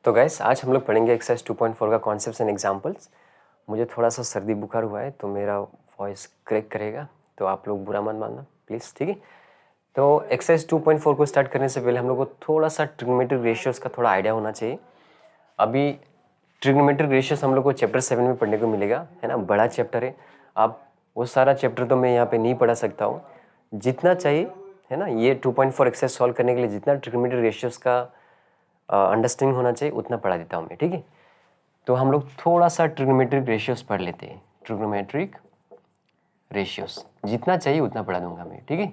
तो गाइस आज हम लोग पढ़ेंगे एक्सरसाइज 2.4 का कॉन्सेप्ट्स एंड एग्जांपल्स। मुझे थोड़ा सा सर्दी बुखार हुआ है तो मेरा वॉइस क्रैक करेगा, तो आप लोग बुरा मत मानना प्लीज़, ठीक है। तो एक्सरसाइज 2.4 को स्टार्ट करने से पहले हम लोग को थोड़ा सा ट्रिग्नोमेट्रिक रेशियोज़ का थोड़ा आइडिया होना चाहिए। अभी ट्रिग्नोमेट्रिक रेशियोज़ हम लोग को चैप्टर 7 में पढ़ने को मिलेगा, है ना, बड़ा चैप्टर है। अब वो सारा चैप्टर तो मैं यहाँ पे नहीं पढ़ा सकता हूँ, जितना चाहिए है ना, ये 2.4 एक्सरसाइज सॉल्व करने के लिए जितना ट्रिग्नोमेट्रिक रेशियोज़ का अंडरस्टैंडिंग होना चाहिए उतना पढ़ा देता हूँ मैं, ठीक है। तो हम लोग थोड़ा सा ट्रिग्नोमेट्रिक रेशियोज़ पढ़ लेते हैं। ट्रिग्नोमेट्रिक रेशियोज़ जितना चाहिए उतना पढ़ा दूंगा मैं, ठीक है।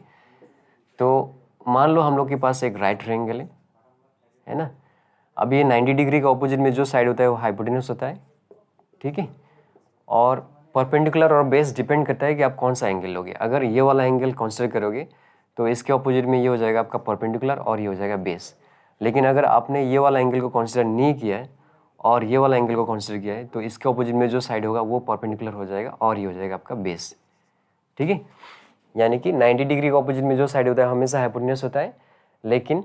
तो मान लो हम लोग के पास एक राइट ट्रायंगल है ना। अब ये 90 डिग्री के ऑपोजिट में जो साइड होता है वो हाइपोटेन्यूस होता है, ठीक है। और परपेंडिकुलर और बेस डिपेंड करता है कि आप कौन सा एंगल लोगे। अगर ये वाला एंगल कंसीडर करोगे तो इसके ऑपोजिट में ये हो जाएगा आपका परपेंडिकुलर और ये हो जाएगा बेस। लेकिन अगर आपने ये वाला एंगल को कंसीडर नहीं किया है और ये वाला एंगल को कंसीडर किया है तो इसके ऑपोजिट में जो साइड होगा वो परपेंडिकुलर हो जाएगा और ये हो जाएगा आपका बेस, ठीक है। यानी कि 90 डिग्री के ऑपोजिट में जो साइड होता है हमेशा हाइपोटेन्यूस होता है, लेकिन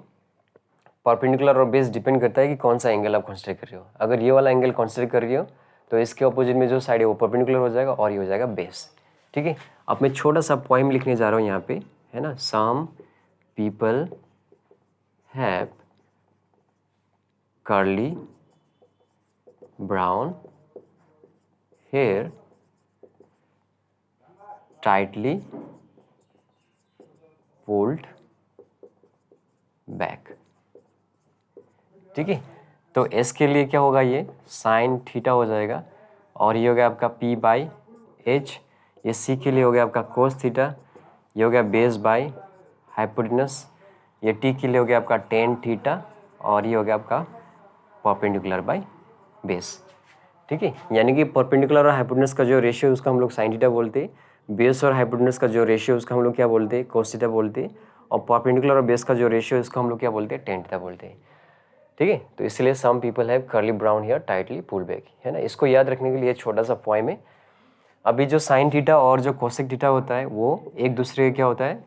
परपेंडिकुलर और बेस डिपेंड करता है कि कौन सा एंगल आप कंसीडर कर रहे हो। अगर ये वाला एंगल कंसीडर कर रहे हो तो इसके ऑपोजिट में जो साइड है वो परपेंडिकुलर हो जाएगा और ये हो जाएगा बेस, ठीक है। अब मैं छोटा सा पोएम लिखने जा रहा हूँ यहाँ पे, है ना। Some people have curly brown hair tightly pulled back, ठीक है। तो एस के लिए क्या होगा, ये साइन थीटा हो जाएगा और ये हो गया आपका पी बाई एच। ये सी के लिए हो गया आपका कोस थीटा, ये हो गया बेस बाई हाइपोटेनस। ये टी के लिए हो गया आपका टेन थीटा और ये हो गया आपका परपेंडिकुलर बाई बेस, ठीक है। यानी कि परपेंडिकुलर और हाइपोटेनस का जो रेशियो है उसका हम लोग साइन थीटा बोलते हैं। बेस और हाइपोटेनस का जो रेशियो है उसका हम लोग क्या बोलते हैं, कोस थीटा बोलते हैं। और परपेंडिकुलर और बेस का जो रेशियो है उसका हम लोग क्या बोलते हैं, टेन थीटा बोलते हैं, ठीक है। तो इसलिए some people have curly brown hair tightly pulled back, है ना। इसको याद रखने के लिए छोटा सा पॉइंट है। अभी जो साइन थीटा और जो कोसेक थीटा होता है वो एक दूसरे का क्या होता है,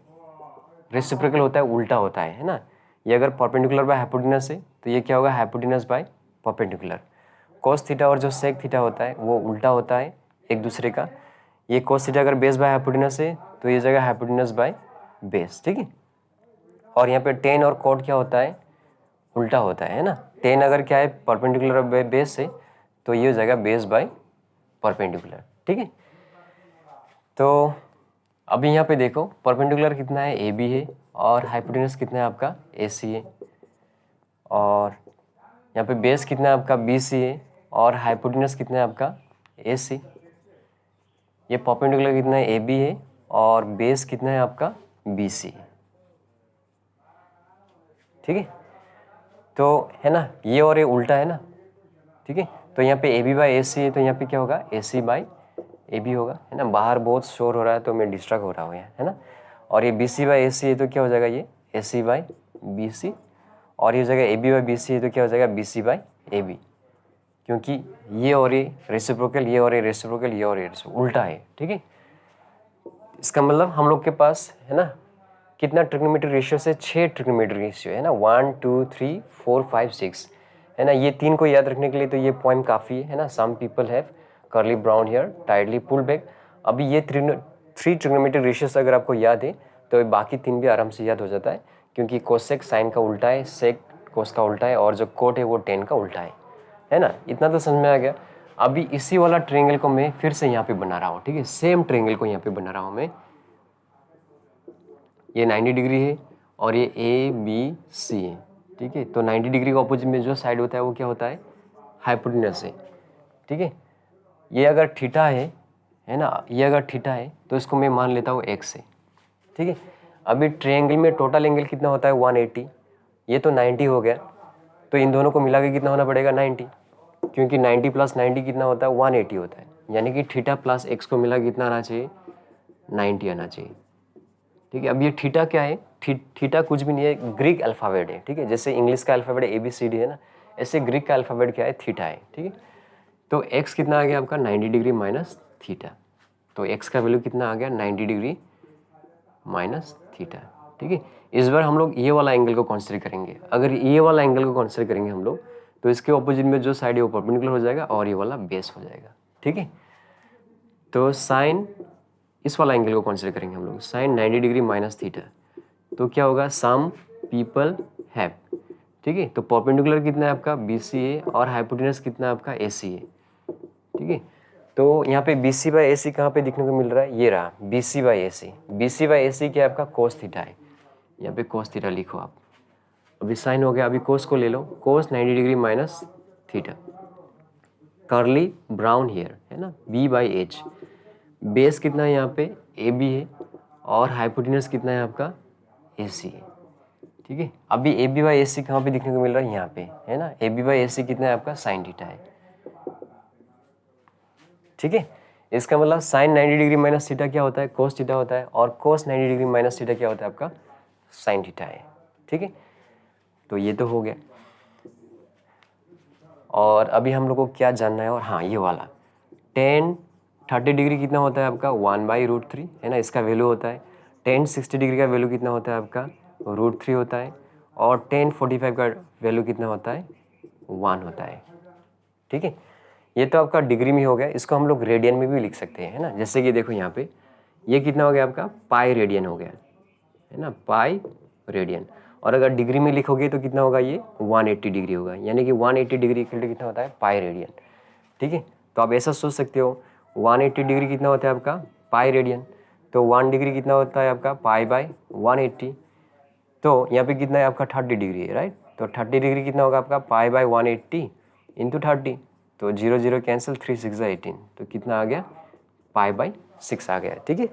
रेसिप्रोकल होता है, उल्टा होता है ना। ये अगर परपेंडिकुलर बाय हाइपोटेनस है तो ये क्या होगा, hypotenuse by perpendicular. Cos theta और जो सेक थीटा होता है वो उल्टा होता है एक दूसरे का। ये कोस थीटा अगर बेस बाय हाइपोटेनस है तो ये जगह हाइपोटेनस बाय बेस, ठीक है। और यहाँ पे टेन और कोट क्या होता है, उल्टा होता है ना। टेन अगर क्या है, परपेंडिकुलर बाय बेस है तो ये हो जाएगा बेस बाय परपेंडिकुलर, ठीक है। तो अभी यहाँ पे देखो परपेंडिकुलर कितना है, ए बी है, और हाइपोटेनस कितना है आपका, ए सी है। और यहाँ पे बेस कितना है आपका, बी सी है, और हाइपोटेनस कितना है आपका, ए सी। ये परपेंडिकुलर कितना है, ए बी है, और बेस कितना है आपका, बी सी, ठीक है। तो है ना, ये और ये उल्टा है ना, ठीक है। तो यहाँ पे ए बी बाई ए सी है तो यहाँ पे क्या होगा, ए सी बाई ए बी होगा, है ना। बाहर बहुत शोर हो रहा है तो मैं डिस्ट्रैक्ट हो रहा हूँ यहाँ, है ना। और ये बी सी बाई ए सी है तो क्या हो जाएगा, ये ए सी बाई बी सी। और ये हो जाएगा A B by B C है तो क्या हो जाएगा, B C by A B. क्योंकि ये और ये रेसिप्रोकल, ये और ये रेसिप्रोकल, ये और ये उल्टा है, ठीक है। इसका मतलब हम लोग के पास है ना कितना ट्रिग्नोमेट्रिक रेशियो से, 6 ट्रिग्नोमेट्रिक रेशियो है ना, 1 2 3 4 5 6, है ना। ये तीन को याद रखने के लिए तो ये पॉइंट काफ़ी है ना। Some people have curly brown hair tightly pulled back. अभी ये 3 ट्रिग्नोमेट्रिक रेशियोज अगर आपको याद है तो बाकी तीन भी आराम से याद हो जाता है, क्योंकि कोसेक साइन का उल्टा है, सेक कोस का उल्टा है, और जो कोट है वो टेन का उल्टा है ना। इतना तो समझ में आ गया। अभी इसी वाला ट्रायंगल को मैं फिर से यहाँ पे बना रहा हूँ, ठीक है। सेम ट्रायंगल को यहाँ पे बना रहा हूँ मैं। ये 90 डिग्री है और ये ए बी सी है, ठीक है। तो 90 डिग्री के ऑपोजिट में जो साइड होता है वो क्या होता है, हाइपोटेनस है, ठीक है। ये अगर थीटा है ना, ये अगर थीटा है तो इसको मैं मान लेता हूँ एक्स है, ठीक है। अभी ट्रायंगल में टोटल एंगल कितना होता है, 180। ये तो 90 हो गया, तो इन दोनों को मिला के कितना होना पड़ेगा, 90, क्योंकि 90 प्लस 90 कितना होता है, 180 होता है। यानी कि थीटा प्लस एक्स को मिला के कितना आना चाहिए, 90 आना चाहिए, ठीक है। अब ये थीटा क्या है, थीटा कुछ भी नहीं है, ग्रीक अल्फ़ाबेट है, ठीक है। जैसे इंग्लिश का alphabet A B C D है ना, ऐसे ग्रीक का अल्फ़ाबेट क्या है, थीटा है, ठीक है। तो एक्स कितना आ गया आपका, 90 डिग्री माइनस थीटा। तो एक्स का वैल्यू कितना आ गया, 90 डिग्री माइनस थीटा, ठीक है। इस बार हम लोग ये वाला एंगल को कंसीडर करेंगे। अगर ये वाला एंगल को कंसीडर करेंगे हम लोग तो इसके ऑपोजिट में जो साइड है वो परपेंडिकुलर हो जाएगा और ये वाला बेस हो जाएगा, ठीक है। तो साइन इस वाला एंगल को कंसिडर करेंगे हम लोग, साइन 90 डिग्री माइनस थीटा, तो क्या होगा, सम पीपल हैव, ठीक है। तो परपेंडिकुलर कितना है आपका BCA और हाइपोटेनस कितना है आपका ACA, ठीक है। तो यहाँ पे BC बाई AC कहाँ पे दिखने को मिल रहा है, ये रहा BC by AC। BC by AC क्या आपका कोस थीटा है, यहाँ पे कोस थीटा लिखो आप। अभी साइन हो गया, अभी कोस को ले लो, cos 90 degree minus theta, curly brown hair है ना, B बाई H। बेस कितना है यहाँ पे AB है और हाइपोटेनस कितना है आपका AC है, ठीक है। अभी AB बाई AC कहाँ पे दिखने को मिल रहा है, यहाँ पे है ना, AB बाई AC कितना है आपका साइन थीटा है, ठीक है। इसका मतलब साइन 90 डिग्री माइनस थीटा क्या होता है, कोस थीटा होता है, और कोस 90 डिग्री माइनस थीटा क्या होता है आपका साइन थीटा है, ठीक है। तो ये तो हो गया। और अभी हम लोग को क्या जानना है, और हाँ ये वाला टेन 30 डिग्री कितना होता है आपका 1/√3 है ना, इसका वैल्यू होता है। टेन 60 डिग्री का वैल्यू कितना होता है आपका √3 होता है, और टेन 45 का वैल्यू कितना होता है 1 होता है, ठीक है। ये तो आपका डिग्री में हो गया, इसको हम लोग रेडियन में भी लिख सकते हैं, है ना। जैसे कि देखो यहाँ पे ये कितना हो गया आपका पाई रेडियन हो गया, है ना, पाई रेडियन। और अगर डिग्री में लिखोगे तो कितना होगा, ये 180 डिग्री होगा, यानी कि 180 डिग्री इक्वल टू कितना होता है पाई रेडियन, ठीक है। तो आप ऐसा सोच सकते हो 180 डिग्री कितना होता है आपका पाई रेडियन, तो 1 डिग्री कितना होता है आपका पाई बाई 180। तो यहाँ पे कितना है आपका 30 डिग्री है, राइट। तो 30 डिग्री कितना होगा आपका पाई बाई 180 इंटू 30, तो 0 0 कैंसिल, 3 6 18, तो कितना आ गया पाई बाई 6 आ गया, ठीक है।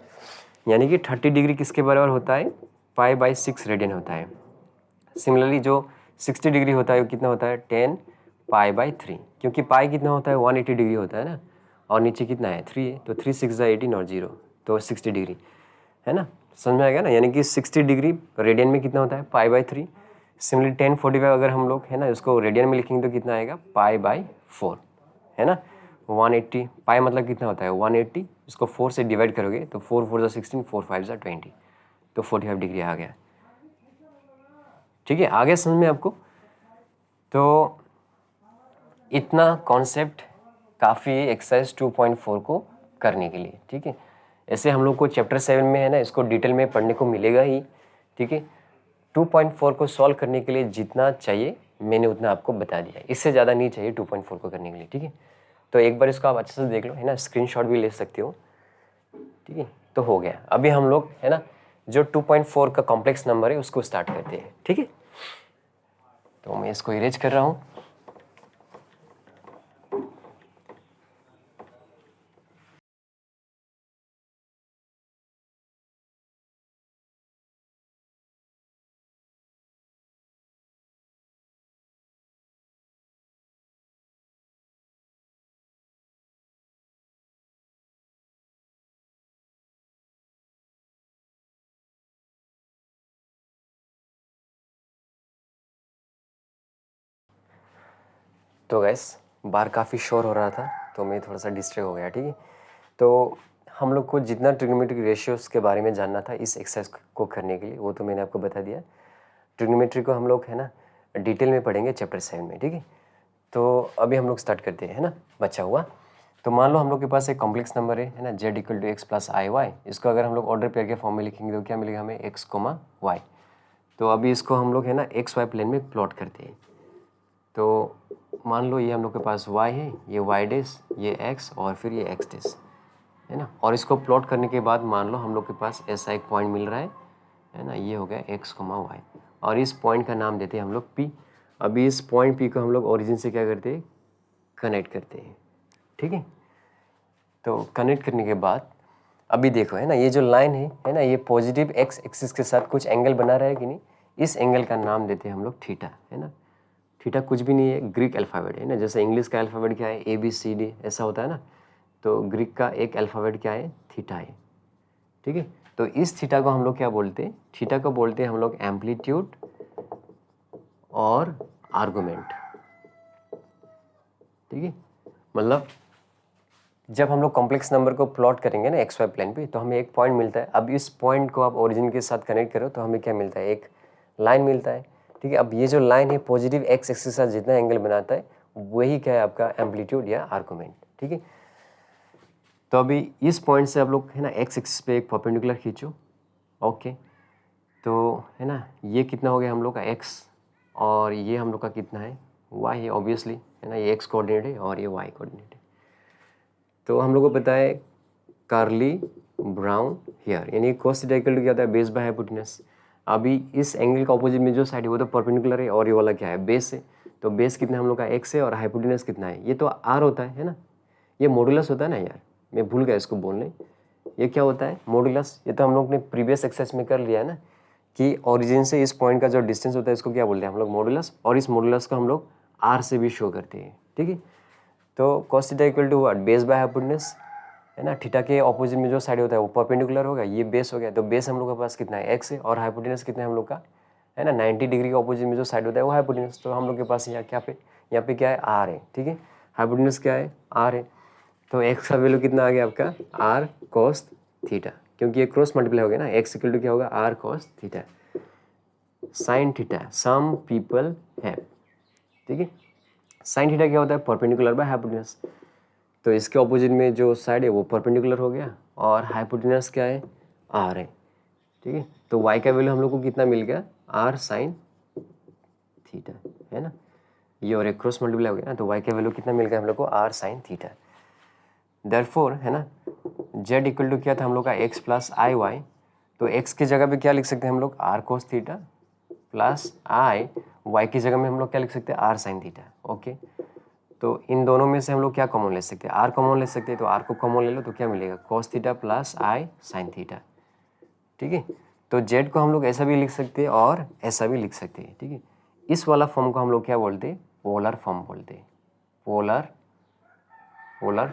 यानी कि 30 डिग्री किसके बराबर होता है पाई बाई 6 रेडियन होता है। सिमिलरली जो 60 डिग्री होता है वो कितना होता है 10 पाई बाई 3, क्योंकि पाई कितना होता है 180 डिग्री होता है ना, और नीचे कितना है 3 है, तो 3 6 18 और 0, तो 60 डिग्री, है ना। समझ में आएगा ना, यानी कि 60 डिग्री रेडियन में कितना होता है पाई बाई 3। सिमिलरली 1045 अगर हम लोग है ना इसको रेडियन में लिखेंगे तो कितना आएगा पाई बाई 4, है ना। 180 पाई मतलब कितना होता है 180, इसको 4 से डिवाइड करोगे तो 4 4 16, 4 5 20, तो 45 डिग्री आ गया, ठीक है। आगे समझ में आपको। तो इतना कॉन्सेप्ट काफ़ी है एक्सरसाइज 2.4 को करने के लिए, ठीक है। ऐसे हम लोग को चैप्टर 7 में है ना इसको डिटेल में पढ़ने को मिलेगा ही, ठीक है। 2.4 को सॉल्व करने के लिए जितना चाहिए मैंने उतना आपको बता दिया, इससे ज़्यादा नहीं चाहिए 2.4 को करने के लिए, ठीक है। तो एक बार इसको आप अच्छे से देख लो, है ना, स्क्रीनशॉट भी ले सकते हो, ठीक है। तो हो गया, अभी हम लोग है ना जो 2.4 का कॉम्प्लेक्स नंबर है उसको स्टार्ट करते हैं, ठीक है। तो मैं इसको इरेज कर रहा हूँ। तो गैस बाहर काफ़ी शोर हो रहा था तो मैं थोड़ा सा डिस्ट्रैक्ट हो गया, ठीक है। तो हम लोग को जितना ट्रिग्नोमेट्रिक रेशियोज़ के बारे में जानना था इस एक्सरसाइज को करने के लिए वो तो मैंने आपको बता दिया। ट्रिग्नोमेट्री को हम लोग है ना डिटेल में पढ़ेंगे चैप्टर 7 में, ठीक है। तो अभी हम लोग स्टार्ट करते हैं, है ना, बचा हुआ। तो मान लो हम लोग के पास एक कॉम्प्लेक्स नंबर है ना, z equal to x plus i y. इसको अगर हम लोग ऑर्डर पेयर के फॉर्म में लिखेंगे तो क्या मिलेगा हमें x, y। तो अभी इसको हम लोग है ना एक्स वाई प्लेन में प्लॉट करते हैं। तो मान लो ये हम लोग के पास y है, ये y डैश, ये x और फिर ये x डैश, है ना। और इसको प्लॉट करने के बाद मान लो हम लोग के पास ऐसा एक पॉइंट मिल रहा है ना, ये हो गया x, y, और इस पॉइंट का नाम देते हैं हम लोग p। अभी इस पॉइंट p को हम लोग ओरिजिन से क्या करते हैं कनेक्ट करते हैं, ठीक है। तो कनेक्ट करने के बाद अभी देखो है ना ये जो लाइन है ना, ये पॉजिटिव x एक्सिस के साथ कुछ एंगल बना रहा है कि नहीं, इस एंगल का नाम देते हैं हम लोग थीटा, है ना। थीटा कुछ भी नहीं है, ग्रीक अल्फ़ाबेट है ना, जैसे इंग्लिश का अल्फ़ाबेट क्या है ABCD ऐसा होता है ना, तो ग्रीक का एक अल्फ़ाबेट क्या है थीटा है, ठीक है। तो इस थीटा को हम लोग क्या बोलते हैं, थीटा को बोलते हैं हम लोग एम्पलीट्यूड और आर्गुमेंट, ठीक है। मतलब जब हम लोग कॉम्प्लेक्स नंबर को प्लॉट करेंगे ना एक्स वाई प्लेन पे तो हमें एक पॉइंट मिलता है। अब इस पॉइंट को आप ओरिजिन के साथ कनेक्ट करो तो हमें क्या मिलता है, एक लाइन मिलता है। ठीक है। अब ये जो लाइन है पॉजिटिव एक्स एक्सिस के साथ जितना एंगल बनाता है वही क्या है आपका एम्पलीट्यूड या आर्गुमेंट, ठीक है। तो अभी इस पॉइंट से आप लोग है ना एक्स एक्सिस पे एक परपेंडिकुलर खींचो, ओके। तो है ना ये कितना हो गया हम लोग का एक्स और ये हम लोग का कितना है वाई है, ऑब्वियसली है ना, ये एक्स कोऑर्डिनेट है और ये वाई कोऑर्डिनेट है। तो हम लोग को पता है कार्ली ब्राउन हेयर, यानी cos थीटा इक्वल टू क्या होता है बेस बाय हाइपोटेनस। अभी इस एंगल का ऑपोजिट में जो साइड है वो तो परपेंडिकुलर है और ये वाला क्या है बेस है। तो बेस कितना हम लोग का एक्स है और हाइपोटेनस कितना है, ये तो आर होता है ना, ये मॉडुलस होता है ना यार, मैं भूल गया इसको बोलने, ये क्या होता है मॉडुलस। ये तो हम लोग ने प्रीवियस एक्सरसाइज में कर लिया है ना कि ओरिजिन से इस पॉइंट का जो डिस्टेंस होता है इसको क्या बोलते हैं हम लोग मॉडुलस, और इस मॉडुलस को हम लोग आर से भी शो करते हैं, ठीक है। तो cos theta equal to what base by hypotenuse, है ना। थीटा के ऑपोजिट में जो साइड होता है वो परपेंडिकुलर होगा, ये बेस हो गया। तो बेस हम लोग के पास कितना है एक्स है और हाइपोटेनस कितना है हम लोग का, है ना 90 डिग्री के ऑपोजिट में जो साइड होता है वो हाइपोटेनस। तो हम लोग के पास यहाँ पे क्या है आर है, ठीक है। हाइपोटेनस क्या है आर है। तो एक्स का वैल्यू कितना आ गया आपका आर cos थीटा, क्योंकि ये क्रॉस मल्टीप्लाई हो गया ना, एक्स इक्वल टू क्या होगा r cos theta sine theta some people have, ठीक है। साइन थीटा क्या होता है परपेंडिकुलर बाय हाइपोटेनस। तो इसके ऑपोजिट में जो साइड है वो परपेंडिकुलर हो गया और हाइपोटेनस क्या है आर है, ठीक है। तो y का वैल्यू हम लोग को कितना मिल गया आर साइन थीटा, है ना, ये और एक क्रॉस मल्टीप्लाई हो गया ना, तो y का वैल्यू कितना मिल गया हम लोग को आर साइन थीटा। देयरफॉर है ना z इक्वल टू क्या था हम लोग का x प्लस आई वाई, तो x की जगह पे क्या लिख सकते हैं हम लोग r cos theta plus i, y की जगह में हम लोग क्या लिख सकते हैं आर साइन थीटा, ओके। तो इन दोनों में से हम लोग क्या कॉमन ले सकते हैं आर कॉमन ले सकते हैं, तो आर को कॉमन ले लो तो क्या मिलेगा cos theta plus i sine theta, ठीक है। तो z को हम लोग ऐसा भी लिख सकते हैं और ऐसा भी लिख सकते हैं, ठीक है। इस वाला फॉर्म को हम लोग क्या बोलते हैं पोलर फॉर्म बोलते हैं, पोलर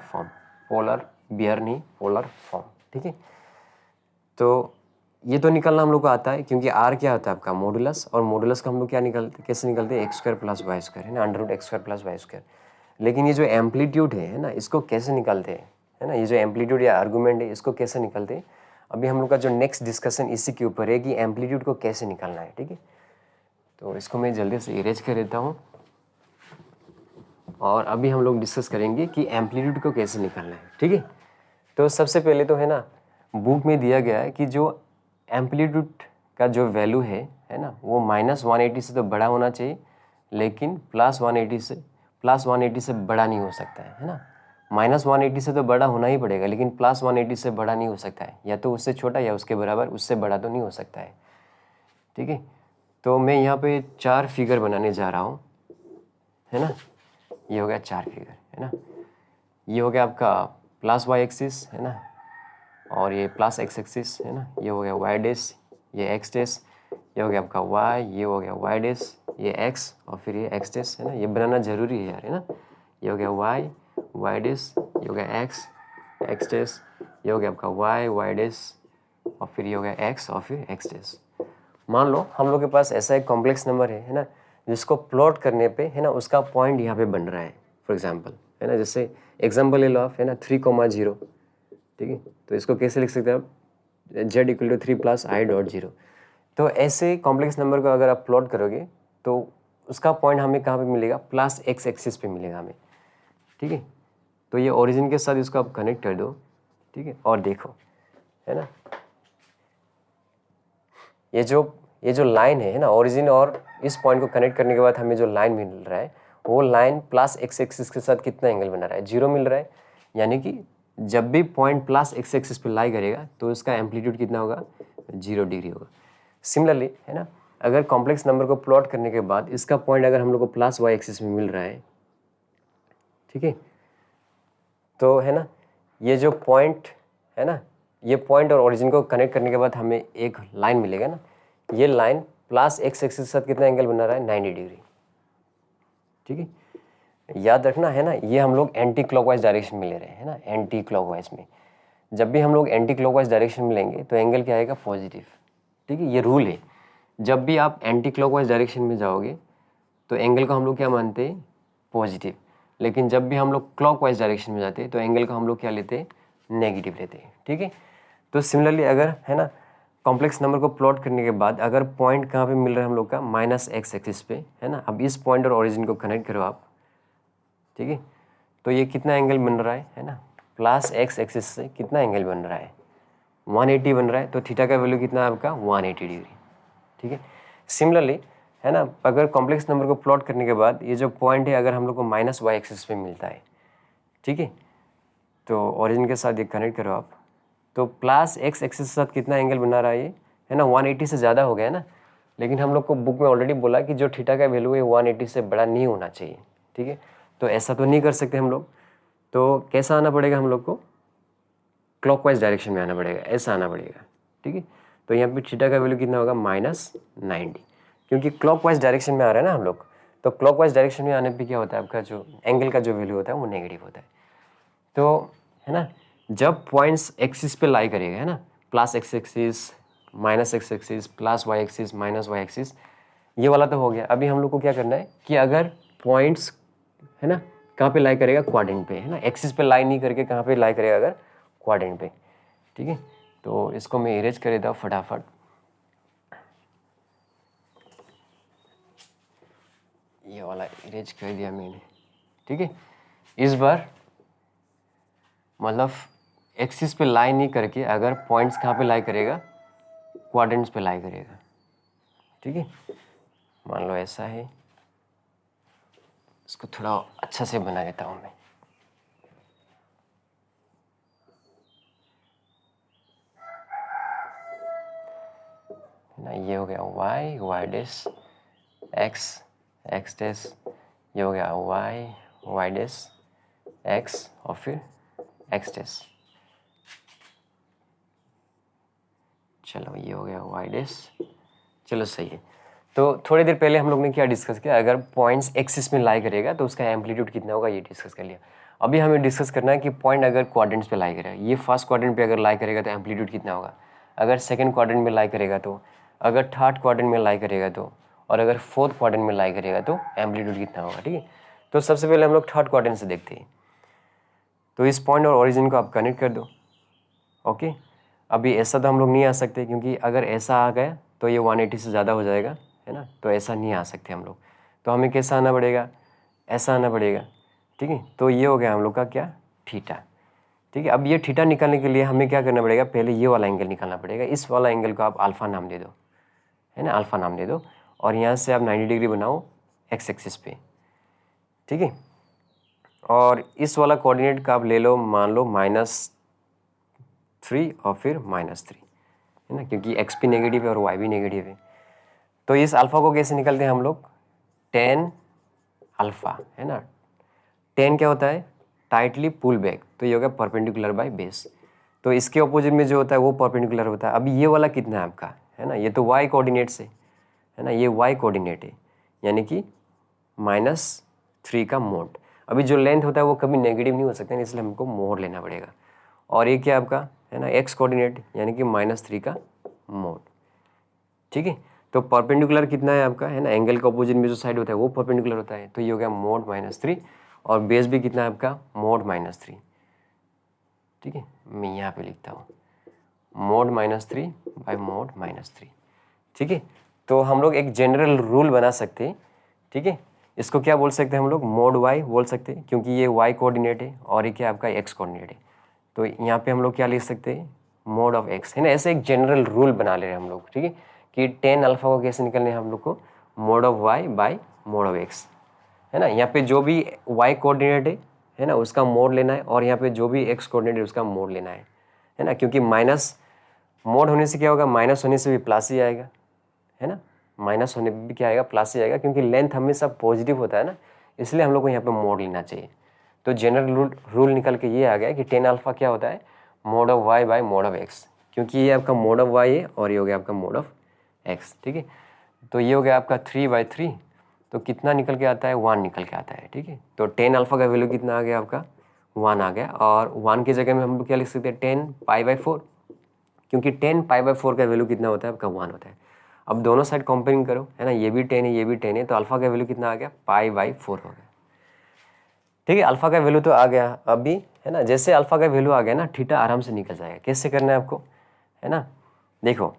फॉर्म, पोलर बियर नहीं पोलर फॉर्म, ठीक है। तो ये तो निकलना हम लोग को आता है क्योंकि आर क्या होता है आपका मॉडुलस, और मॉडुलस का हम लोग क्या निकलते कैसे निकलते हैं x square plus y square, है ना, under root x square plus y square. लेकिन ये जो एम्पलीट्यूड है ना इसको कैसे निकालते हैं, है ना, ये जो एम्पलीट्यूड या आर्गूमेंट है इसको कैसे निकालते हैं, अभी हम लोग का जो नेक्स्ट डिस्कशन इसी के ऊपर है कि एम्पलीट्यूड को कैसे निकालना है, ठीक है। तो इसको मैं जल्दी से इरेज कर देता हूँ और अभी हम लोग डिस्कस करेंगे कि एम्पलीट्यूड को कैसे निकालना है, ठीक है। तो सबसे पहले तो है ना बुक में दिया गया है कि जो एम्पलीट्यूड का जो वैल्यू है ना, वो -180 से तो बड़ा होना चाहिए, लेकिन +180 से बड़ा नहीं हो सकता है ना। -180 से तो बड़ा होना ही पड़ेगा, लेकिन +180 से बड़ा नहीं हो सकता है, या तो उससे छोटा या उसके बराबर, उससे बड़ा तो नहीं हो सकता है, ठीक है। तो मैं यहाँ पे 4 फिगर बनाने जा रहा हूँ, है ना, ये हो गया 4 फिगर, है ना, ये हो गया आपका प्लस वाई एक्सिस, है ना, और ये प्लस एक्स एक्सिस, है ना, ये हो गया वाई डेस, ये एक्स डेस, ये हो गया आपका वाई, ये हो गया वाई डेस, ये एक्स और फिर ये एक्स डेस, है ना, ये बनाना जरूरी है यार, है ना। ये हो गया वाई डेस, ये हो गया एक्स डेस, ये हो गया आपका वाई डेस और फिर ये हो गया एक्स और फिर एक्स डेस। मान लो हम लोग के पास ऐसा एक कॉम्प्लेक्स नंबर है ना, जिसको प्लॉट करने पे है ना उसका पॉइंट यहाँ पे बन रहा है, फॉर एग्जांपल, है ना, जैसे एग्जांपल ले लो आप, है ना 3,0, ठीक है। तो इसको कैसे लिख सकते हैं आप z equal to 3 plus i dot 0। तो ऐसे कॉम्प्लेक्स नंबर को अगर आप प्लॉट करोगे तो उसका पॉइंट हमें कहाँ पे मिलेगा प्लस एक्स एक्सिस पे मिलेगा हमें, ठीक है। तो ये ओरिजिन के साथ इसको आप कनेक्ट कर दो, ठीक है, और देखो, है ना, ये जो लाइन है ना ओरिजिन और इस पॉइंट को कनेक्ट करने के बाद हमें जो लाइन मिल रहा है वो लाइन प्लस एक्स एक्सिस के साथ कितना एंगल बना रहा है 0 मिल रहा है, यानी कि जब भी पॉइंट प्लस एक्स एक्सिस पे लाई करेगा तो इसका एम्पलीट्यूड कितना होगा 0 डिग्री होगा। सिमिलरली है ना अगर कॉम्प्लेक्स नंबर को प्लॉट करने के बाद इसका पॉइंट अगर हम लोग को प्लस वाई एक्सिस में मिल रहा है, ठीक है, तो है ना ये जो पॉइंट है ना, ये पॉइंट और ओरिजिन को कनेक्ट करने के बाद हमें एक लाइन मिलेगा ना, ये लाइन प्लस एक्स एक्सिस के साथ कितना एंगल बना रहा है 90 डिग्री, ठीक है। याद रखना है ना ये हम लोग एंटी क्लॉकवाइज डायरेक्शन में ले रहे हैं, है ना, एंटी क्लॉकवाइज में जब भी हम लोग एंटी क्लॉकवाइज डायरेक्शन में लेंगे तो एंगल क्या आएगा पॉजिटिव, ठीक है, ये रूल है। जब भी आप एंटी क्लॉकवाइज डायरेक्शन में जाओगे तो एंगल को हम लोग क्या मानते हैं पॉजिटिव, लेकिन जब भी हम लोग क्लॉकवाइज डायरेक्शन में जाते हैं तो एंगल को हम लोग क्या लेते हैं नेगेटिव लेते हैं, ठीक है। तो सिमिलरली अगर है ना कॉम्प्लेक्स नंबर को प्लॉट करने के बाद अगर पॉइंट कहाँ पे मिल रहा है हम लोग का माइनस एक्स एक्सिस पे, है ना। अब इस पॉइंट और ओरिजिन को कनेक्ट करो आप, ठीक है। तो ये कितना एंगल बन रहा है ना, प्लस एक्स एक्सिस से कितना एंगल बन रहा है, 180 बन रहा है। तो थीटा का वैल्यू कितना है आपका 180 डिग्री, ठीक है। सिमिलरली, है ना, अगर कॉम्प्लेक्स नंबर को प्लॉट करने के बाद ये जो पॉइंट है अगर हम लोग को माइनस वाई एक्सिस पे मिलता है, ठीक है, तो ओरिजिन के साथ ये कनेक्ट करो आप, तो प्लस एक्स एक्सिस के साथ कितना एंगल बना रहा है ना, 180 से ज़्यादा हो गया ना। लेकिन हम लोग को बुक में ऑलरेडी बोला कि जो थीटा का वैल्यू है 180 से बड़ा नहीं होना चाहिए, ठीक है। तो ऐसा तो नहीं कर सकते हम लोग, तो कैसा आना पड़ेगा हम लोग को, क्लॉकवाइज डायरेक्शन में आना पड़ेगा, ऐसा आना पड़ेगा, ठीक है। तो यहाँ पे थीटा का वैल्यू कितना होगा -90, क्योंकि क्लॉकवाइज डायरेक्शन में आ रहा है ना हम लोग। तो क्लॉकवाइज डायरेक्शन में आने पे क्या होता है, आपका जो एंगल का जो वैल्यू होता है वो नेगेटिव होता है। तो है ना, जब पॉइंट्स एक्सिस पे लाई करेगा, है ना, plus x axis, minus x axis, plus y axis, minus y axis, ये वाला तो हो गया। अभी हम लोग को क्या करना है कि अगर पॉइंट्स, है ना, कहाँ पे लाई करेगा, क्वाड्रेंट पे, है ना, एक्सिस पे लाई नहीं करके कहाँ पे लाई करेगा, अगर क्वाड्रेंट पे, ठीक है। तो इसको मैं इरेज कर देता हूँ फटाफट। ये वाला इरेज कर दिया मैंने, ठीक है। इस बार मतलब एक्सिस पे लाई नहीं करके अगर पॉइंट्स कहाँ पे लाई करेगा, क्वाड्रेंट्स पे लाई करेगा, ठीक है। मान लो ऐसा है, इसको थोड़ा अच्छा से बना देता हूँ मैं। ना ये हो गया y, y dash, x, x dash, ये हो गया y, y डैश, x और फिर x डैश। चलो ये हो गया y डैश, चलो सही है। तो थोड़ी देर पहले हम लोग ने क्या डिस्कस किया, अगर पॉइंट्स एक्सिस में लाई करेगा तो उसका एम्पलीट्यूड कितना होगा ये डिस्कस कर लिया। अभी हमें डिस्कस करना है कि पॉइंट अगर क्वाड्रेंट्स पे लाई करेगा, ये फर्स्ट क्वाड्रेंट पे अगर लाई करेगा तो एम्पलीट्यूड कितना होगा, अगर सेकंड क्वाड्रेंट में लाई करेगा तो, अगर थर्ड क्वाड्रेंट में लाई करेगा तो, और अगर फोर्थ क्वाड्रेंट में लाई करेगा तो एम्पलीट्यूड कितना होगा, ठीक है। तो सबसे पहले हम लोग थर्ड क्वाड्रेंट से देखते हैं। तो इस पॉइंट और ओरिजिन को आप कनेक्ट कर दो, ओके। अभी ऐसा तो हम लोग नहीं आ सकते, क्योंकि अगर ऐसा आ गया तो ये 180 से ज़्यादा हो जाएगा, है ना। तो ऐसा नहीं आ सकते हम लोग, तो हमें कैसा आना पड़ेगा, ऐसा आना पड़ेगा, ठीक है। तो ये हो गया हम लोग का क्या, थीटा, ठीक है। अब ये थीटा निकालने के लिए हमें क्या करना पड़ेगा, पहले ये वाला एंगल निकालना पड़ेगा। इस वाला एंगल को आप अल्फ़ा नाम दे दो, है ना, अल्फ़ा नाम दे दो, और यहाँ से आप 90 डिग्री बनाओ एक्स एक्सिस पे, ठीक है। और इस वाला कोऑर्डिनेट का आप ले लो, मान लो -3 और फिर -3, है ना, क्योंकि एक्स भी नेगेटिव है और वाई भी नेगेटिव है। तो इस अल्फ़ा को कैसे निकालते हैं हम लोग, tan अल्फ़ा, है ना। tan क्या होता है, टाइटली पुल बैक, तो ये हो गया परपेंडिकुलर बाय बेस। तो इसके ऑपोजिट में जो होता है वो परपेंडिकुलर होता है। अभी ये वाला कितना है आपका, है ना, ये तो y कोऑर्डिनेट से, है ना, ये y कोऑर्डिनेट है, यानी कि -3 का मोड। अभी जो लेंथ होता है वो कभी नेगेटिव नहीं हो सकता है, इसलिए हमको मोड लेना पड़ेगा। और ये क्या आपका, है ना, x कोऑर्डिनेट, यानी कि -3 का मोड, ठीक है। तो परपेंडिकुलर कितना है आपका, है ना, एंगल के ऑपोजिट में जो साइड होता है वो परपेंडिकुलर होता है। तो ये हो गया मोड -3, और बेस भी कितना है आपका, मोड -3, ठीक है। मैं यहाँ पे लिखता हूँ मोड -3 बाय मोड -3, ठीक है। तो हम लोग एक जनरल रूल बना सकते हैं, ठीक है। इसको क्या बोल सकते हैं हम लोग, मोड y बोल सकते हैं, क्योंकि ये y कोऑर्डिनेट है और ये क्या आपका x कोऑर्डिनेट है। तो यहाँ पे हम लोग क्या लिख सकते हैं, मोड ऑफ x, है ना। ऐसे एक जनरल रूल बना ले रहे हैं हम लोग, ठीक है, कि tan अल्फ़ा को कैसे निकलने हैं हम लोग को, mod of y by mod of x, है ना। यहाँ पे जो भी y कोऑर्डिनेट है ना, उसका मोड लेना है, और यहाँ पे जो भी x कोऑर्डिनेट है उसका मोड लेना है ना। क्योंकि माइनस मोड होने से क्या होगा, माइनस होने से भी प्लस ही आएगा, है ना, माइनस होने पे भी क्या आएगा, प्लस ही आएगा, क्योंकि लेंथ हमेशा पॉजिटिव होता है ना, इसलिए हम लोग को यहाँ पे मोड लेना चाहिए। तो जनरल रूल निकल के ये आ गया कि tan अल्फ़ा क्या होता है, mod of y by mod of x, क्योंकि ये आपका मोड ऑफ y है और ये हो गया आपका मोड ऑफ x, ठीक है। तो ये हो गया आपका 3/3, तो कितना निकल के आता है, 1 निकल के आता है, ठीक है। तो tan अल्फ़ा का वैल्यू कितना आ गया आपका, 1 आ गया, और 1 की जगह में हम लोग क्या लिख सकते हैं, tan π/4, क्योंकि tan π/4 का वैल्यू कितना होता है आपका, 1 होता है। अब दोनों साइड कंपेयरिंग करो, है ना, ये भी 10 है ये भी 10 है, तो अल्फ़ा का वैल्यू कितना आ गया, π/4 हो गया, ठीक है। अल्फ़ा का वैल्यू तो आ गया अभी, है ना। जैसे अल्फ़ा का वैल्यू आ गया ना, थीटा आराम से निकल जाएगा। कैसे करना है आपको, है ना, देखो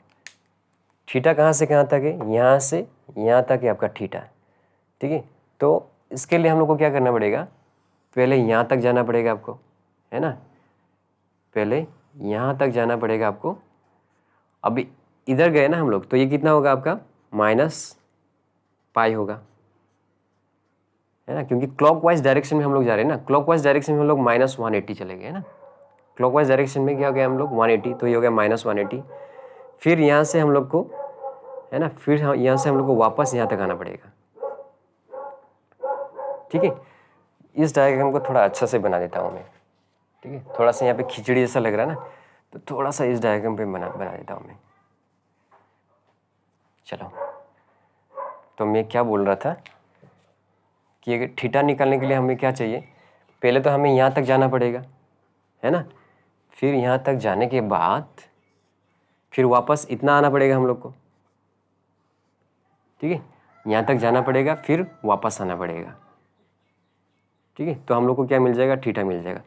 थीटा कहाँ से कहाँ तक है, यहाँ से यहाँ तक है आपका थीटा, ठीक है। तो इसके लिए हम लोग को क्या करना पड़ेगा, पहले यहाँ तक जाना पड़ेगा आपको, है ना, पहले यहाँ तक जाना पड़ेगा आपको। अभी इधर गए ना हम लोग, तो ये कितना होगा आपका -पाई होगा, है ना, क्योंकि क्लॉकवाइज डायरेक्शन में हम लोग जा रहे हैं ना। क्लॉकवाइज डायरेक्शन में हम लोग -180 चले गए, है ना। क्लॉकवाइज डायरेक्शन में क्या हो गया हम लोग 180, तो ये हो गया -180। फिर यहाँ से हम लोग को, है ना, फिर यहाँ से हम लोग को वापस यहाँ तक आना पड़ेगा, ठीक है। इस डायग्राम को थोड़ा अच्छा से बना देता हूँ मैं, ठीक है। थोड़ा सा यहाँ पे खिचड़ी जैसा लग रहा है ना, तो थोड़ा सा इस डायग्राम पे बना देता हूँ मैं। चलो, तो मैं क्या बोल रहा था कि अगर थीटा निकालने के लिए हमें क्या चाहिए, पहले तो हमें यहाँ तक जाना पड़ेगा, है ना। फिर यहाँ तक जाने के बाद फिर वापस इतना आना पड़ेगा हम लोग को, ठीक है। यहाँ तक जाना पड़ेगा, फिर वापस आना पड़ेगा, ठीक है। तो हम लोग को क्या मिल जाएगा, थीटा मिल जाएगा।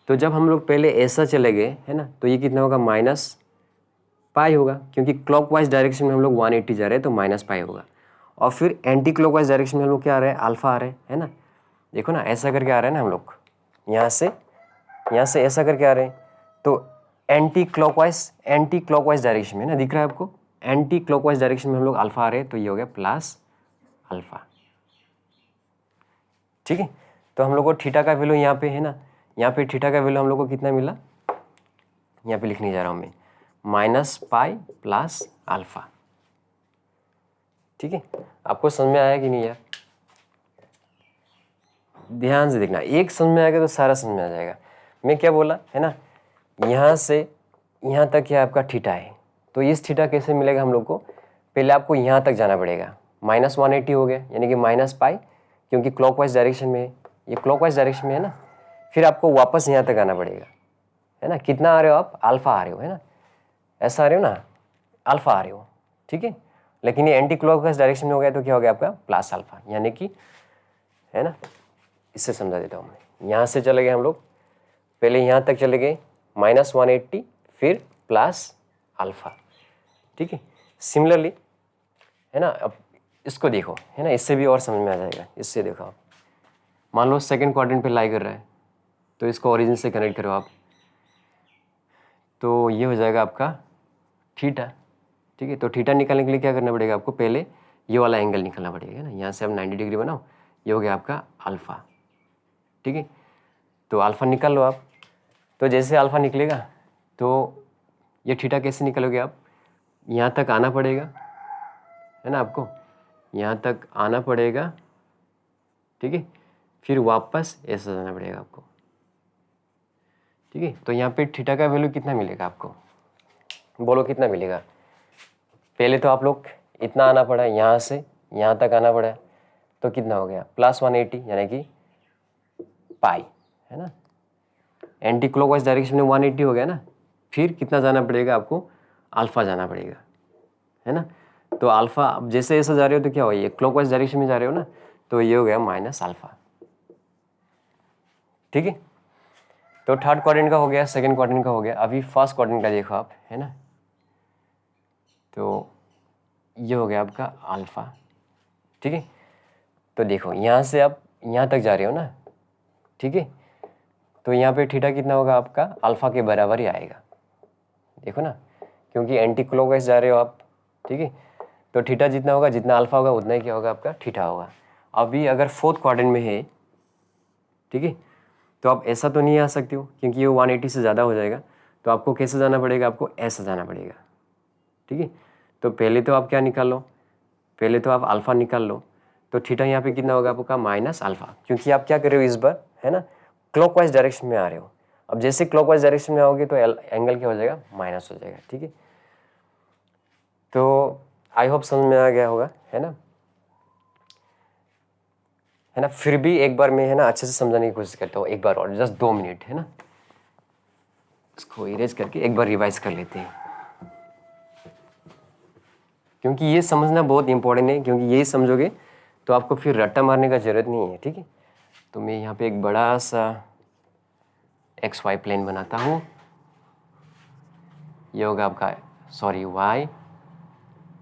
तो जब हम लोग पहले ऐसा चले गए, है ना, तो ये कितना होगा -पाई होगा, क्योंकि क्लॉकवाइज डायरेक्शन में हम लोग 180 जा रहे हैं, तो -पाई होगा। और फिर एंटी क्लॉकवाइज डायरेक्शन में हम लोग क्या आ रहे हैं, अल्फा आ रहे हैं, है ना। देखो ना, ऐसा करके आ रहे हैं ना हम लोग, यहाँ से ऐसा करके आ रहे हैं। तो एंटी क्लॉकवाइज डायरेक्शन में ना, दिख रहा है आपको, एंटी क्लॉकवाइज डायरेक्शन में हम लोग अल्फा आ रहे हैं, तो ये हो गया +α, ठीक है। तो हम लोग को थीटा का वैल्यू यहाँ पे है ना, यहाँ पे थीटा का वैल्यू हम लोग को कितना मिला, यहाँ पे लिखने जा रहा हूँ मैं, -पाई +α, ठीक है। आपको समझ में आया कि नहीं यार, ध्यान से देखना, एक समझ में आएगा तो सारा समझ में आ जाएगा। मैं क्या बोला, है ना, यहाँ से यहाँ तक क्या आपका थीटा है, तो इस थीटा कैसे मिलेगा हम लोग को, पहले आपको यहाँ तक जाना पड़ेगा, -180 हो गया, यानी कि -पाई, क्योंकि क्लॉकवाइज डायरेक्शन में है, ये क्लॉकवाइज डायरेक्शन में है ना। फिर आपको वापस यहाँ तक आना पड़ेगा, है ना। कितना आ रहे हो आप, अल्फा आ रहे हो, है ना, ऐसा आ रहे हो ना, अल्फा आ रहे हो, ठीक है। लेकिन ये एंटी क्लॉकवाइज डायरेक्शन में हो गया, तो क्या हो गया आपका +α, यानी कि, है ना, इससे समझा देता हूँ मैं। यहाँ से चले गए हम लोग, पहले यहाँ तक चले गए -180, फिर +α, ठीक है। सिमिलरली, है ना, अब इसको देखो, है ना, इससे भी और समझ में आ जाएगा। इससे देखो आप, मान लो सेकंड क्वाड्रेंट पे लाई कर रहा है, तो इसको ओरिजिन से कनेक्ट करो आप, तो ये हो जाएगा आपका थीटा, ठीक है। तो थीटा निकालने के लिए क्या करना पड़ेगा आपको, पहले ये वाला एंगल निकालना पड़ेगा ना। यहाँ से आप 90 डिग्री बनाओ, ये हो गया आपका अल्फ़ा, ठीक है। तो अल्फ़ा निकाल लो आप। तो जैसे अल्फ़ा निकलेगा, तो ये थीटा कैसे निकालोगे आप, यहाँ तक आना पड़ेगा, है ना, आपको यहाँ तक आना पड़ेगा, ठीक है। फिर वापस ऐसा जाना पड़ेगा आपको, ठीक है। तो यहाँ पे थीटा का वैल्यू कितना मिलेगा आपको, बोलो कितना मिलेगा। पहले तो आप लोग इतना आना पड़ा, यहाँ से यहाँ तक आना पड़ा, तो कितना हो गया +180, यानी कि पाई, है ना। एंटी क्लॉकवाइज डायरेक्शन में 180 हो गया ना। फिर कितना जाना पड़ेगा आपको, अल्फ़ा जाना पड़ेगा, है ना। तो अल्फ़ा, अब जैसे ऐसा जा रहे हो तो क्या हो, ये क्लॉकवाइज डायरेक्शन में जा रहे हो ना, तो ये हो गया -α, ठीक है। तो थर्ड क्वाड्रेंट का हो गया, सेकंड क्वाड्रेंट का हो गया। अभी फर्स्ट क्वाड्रेंट का देखो आप, है ना। तो ये हो गया आपका अल्फ़ा, ठीक है। तो देखो यहाँ से आप यहाँ तक जा रहे हो ना, ठीक है। तो यहाँ पे थीटा कितना होगा आपका, अल्फ़ा के बराबर ही आएगा, देखो ना, क्योंकि एंटी क्लॉकवाइज जा रहे हो आप, ठीक है। तो थीटा जितना होगा, जितना अल्फ़ा होगा, उतना ही क्या होगा आपका थीटा होगा। अभी अगर फोर्थ क्वाड्रेंट में है, ठीक है, तो आप ऐसा तो नहीं आ सकते हो, क्योंकि ये 180 से ज़्यादा हो जाएगा। तो आपको कैसे जाना पड़ेगा, आपको ऐसा जाना पड़ेगा, ठीक है। तो पहले तो आप क्या निकाल लो, पहले तो आप अल्फ़ा निकाल लो। तो थीटा यहाँ पे कितना होगा आपका -α, क्योंकि आप क्या कर रहे हो इस बार, है ना, क्लॉकवाइज डायरेक्शन में आ रहे हो। अब जैसे क्लॉकवाइज डायरेक्शन में आओगे तो एंगल क्या हो जाएगा, माइनस हो जाएगा, ठीक है। तो आई होप समझ में आ गया होगा, है ना, है ना। फिर भी एक बार मैं, है ना, अच्छे से समझाने की कोशिश करता हूँ, एक बार और, जस्ट 2 मिनट, है ना। इसको इरेज करके एक बार रिवाइज कर लेते हैं, क्योंकि ये समझना बहुत इंपॉर्टेंट है, क्योंकि यही समझोगे तो आपको फिर रट्टा मारने का जरूरत नहीं है, ठीक है। तो मैं यहाँ पे एक बड़ा सा XY प्लेन बनाता हूँ, ये होगा आपका, सॉरी, Y,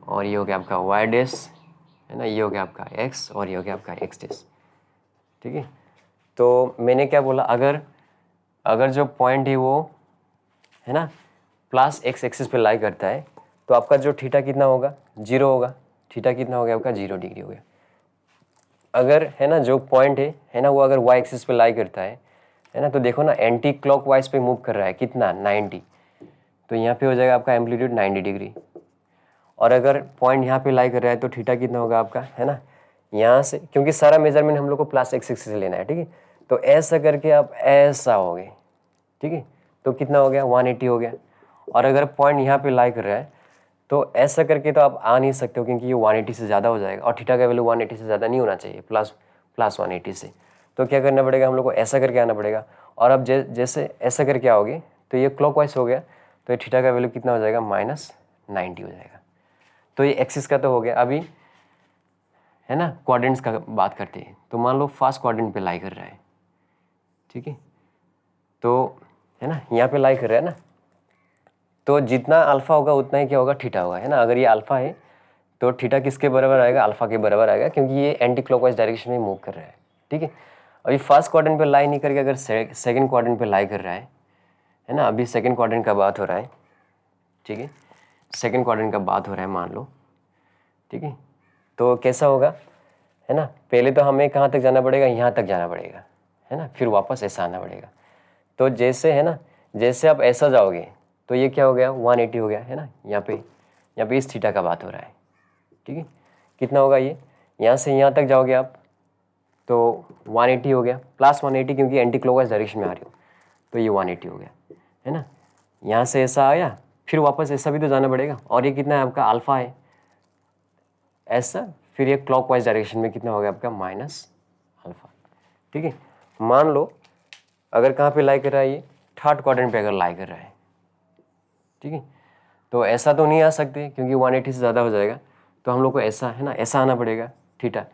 और ये हो गया आपका वाई डैश, है ना, ये हो गया आपका एक्स और ये हो गया आपका एक्स डैश। ठीक है, तो मैंने क्या बोला, अगर जो पॉइंट है वो, है ना, प्लस एक्स एक्सिस पे लाई करता है तो आपका जो थीटा कितना होगा, 0 होगा। थीटा कितना हो गया आपका, 0 डिग्री हो गया। अगर, है ना, जो पॉइंट है ना, वो अगर वाई एक्सिस पे लाई करता है ना, तो देखो ना एंटी क्लॉकवाइज पे मूव कर रहा है, कितना, 90, तो यहाँ पे हो जाएगा आपका एम्पलीट्यूड 90 डिग्री। और अगर पॉइंट यहाँ पे लाई कर रहा है तो थीटा कितना होगा आपका, है ना, यहाँ से, क्योंकि सारा मेजरमेंट हम लोग को प्लस एक्स एक्सिस से लेना है। ठीक है, तो ऐसा करके आप ऐसा हो गए। ठीक है, तो कितना हो गया, 180 हो गया। और अगर पॉइंट यहाँ पे लाई कर रहा है तो ऐसा करके तो आप आ नहीं सकते हो, क्योंकि ये 180 से ज़्यादा हो जाएगा और थीटा का वैल्यू 180 से ज़्यादा नहीं होना चाहिए, प्लस 180 से। तो क्या करना पड़ेगा हम लोग को, ऐसा करके आना पड़ेगा। और अब जैसे ऐसा करके आओगे तो ये क्लॉकवाइज हो गया, तो ये थीटा का वैल्यू कितना हो जाएगा, -90 हो जाएगा। तो ये एक्सिस का तो हो गया। अभी, है ना, क्वाड्रेंट्स का बात करते हैं। तो मान लो फर्स्ट क्वाड्रेंट पे लाई कर रहा है। ठीक है, तो, है ना, यहाँ पे लाई कर रहा है ना, तो जितना अल्फा होगा उतना ही क्या होगा, थीटा होगा, है ना। अगर ये अल्फा है तो थीटा किसके बराबर आएगा, अल्फा के बराबर आएगा, क्योंकि ये एंटी क्लॉकवाइज डायरेक्शन में मूव कर रहा है। ठीक है, अभी फर्स्ट क्वाड्रेंट पे लाई नहीं करके अगर सेकंड क्वाड्रेंट पे लाई कर रहा है ना, अभी सेकंड क्वाड्रेंट का बात हो रहा है। ठीक है, सेकंड क्वाड्रेंट का बात हो रहा है मान लो। ठीक है, तो कैसा होगा, है ना, पहले तो हमें कहाँ तक जाना पड़ेगा, यहाँ तक जाना पड़ेगा, है ना, फिर वापस ऐसा आना पड़ेगा। तो जैसे, है ना, जैसे आप ऐसा जाओगे तो ये क्या हो गया, 180 हो गया, है ना। यहाँ पे इस थीटा का बात हो रहा है। ठीक है, कितना होगा ये, यहाँ से यहाँ तक जाओगे आप तो 180 हो गया, प्लस 180, क्योंकि एंटी क्लॉकवाइज डायरेक्शन में आ रही हो, तो ये 180 हो गया, है ना। यहाँ से ऐसा आया, फिर वापस ऐसा भी तो जाना पड़ेगा। और ये कितना है आपका, अल्फा है, ऐसा, फिर ये क्लॉकवाइज डायरेक्शन में कितना हो गया आपका, -अल्फा। ठीक है, मान लो अगर कहाँ पे लाई कर रहा है, ये थर्ड क्वाड्रेंट पे अगर लाई कर रहा है। ठीक है, तो ऐसा तो नहीं आ सकते, क्योंकि 180 से ज़्यादा हो जाएगा, तो हम लोग को ऐसा, है ना, ऐसा आना पड़ेगा, थीटा।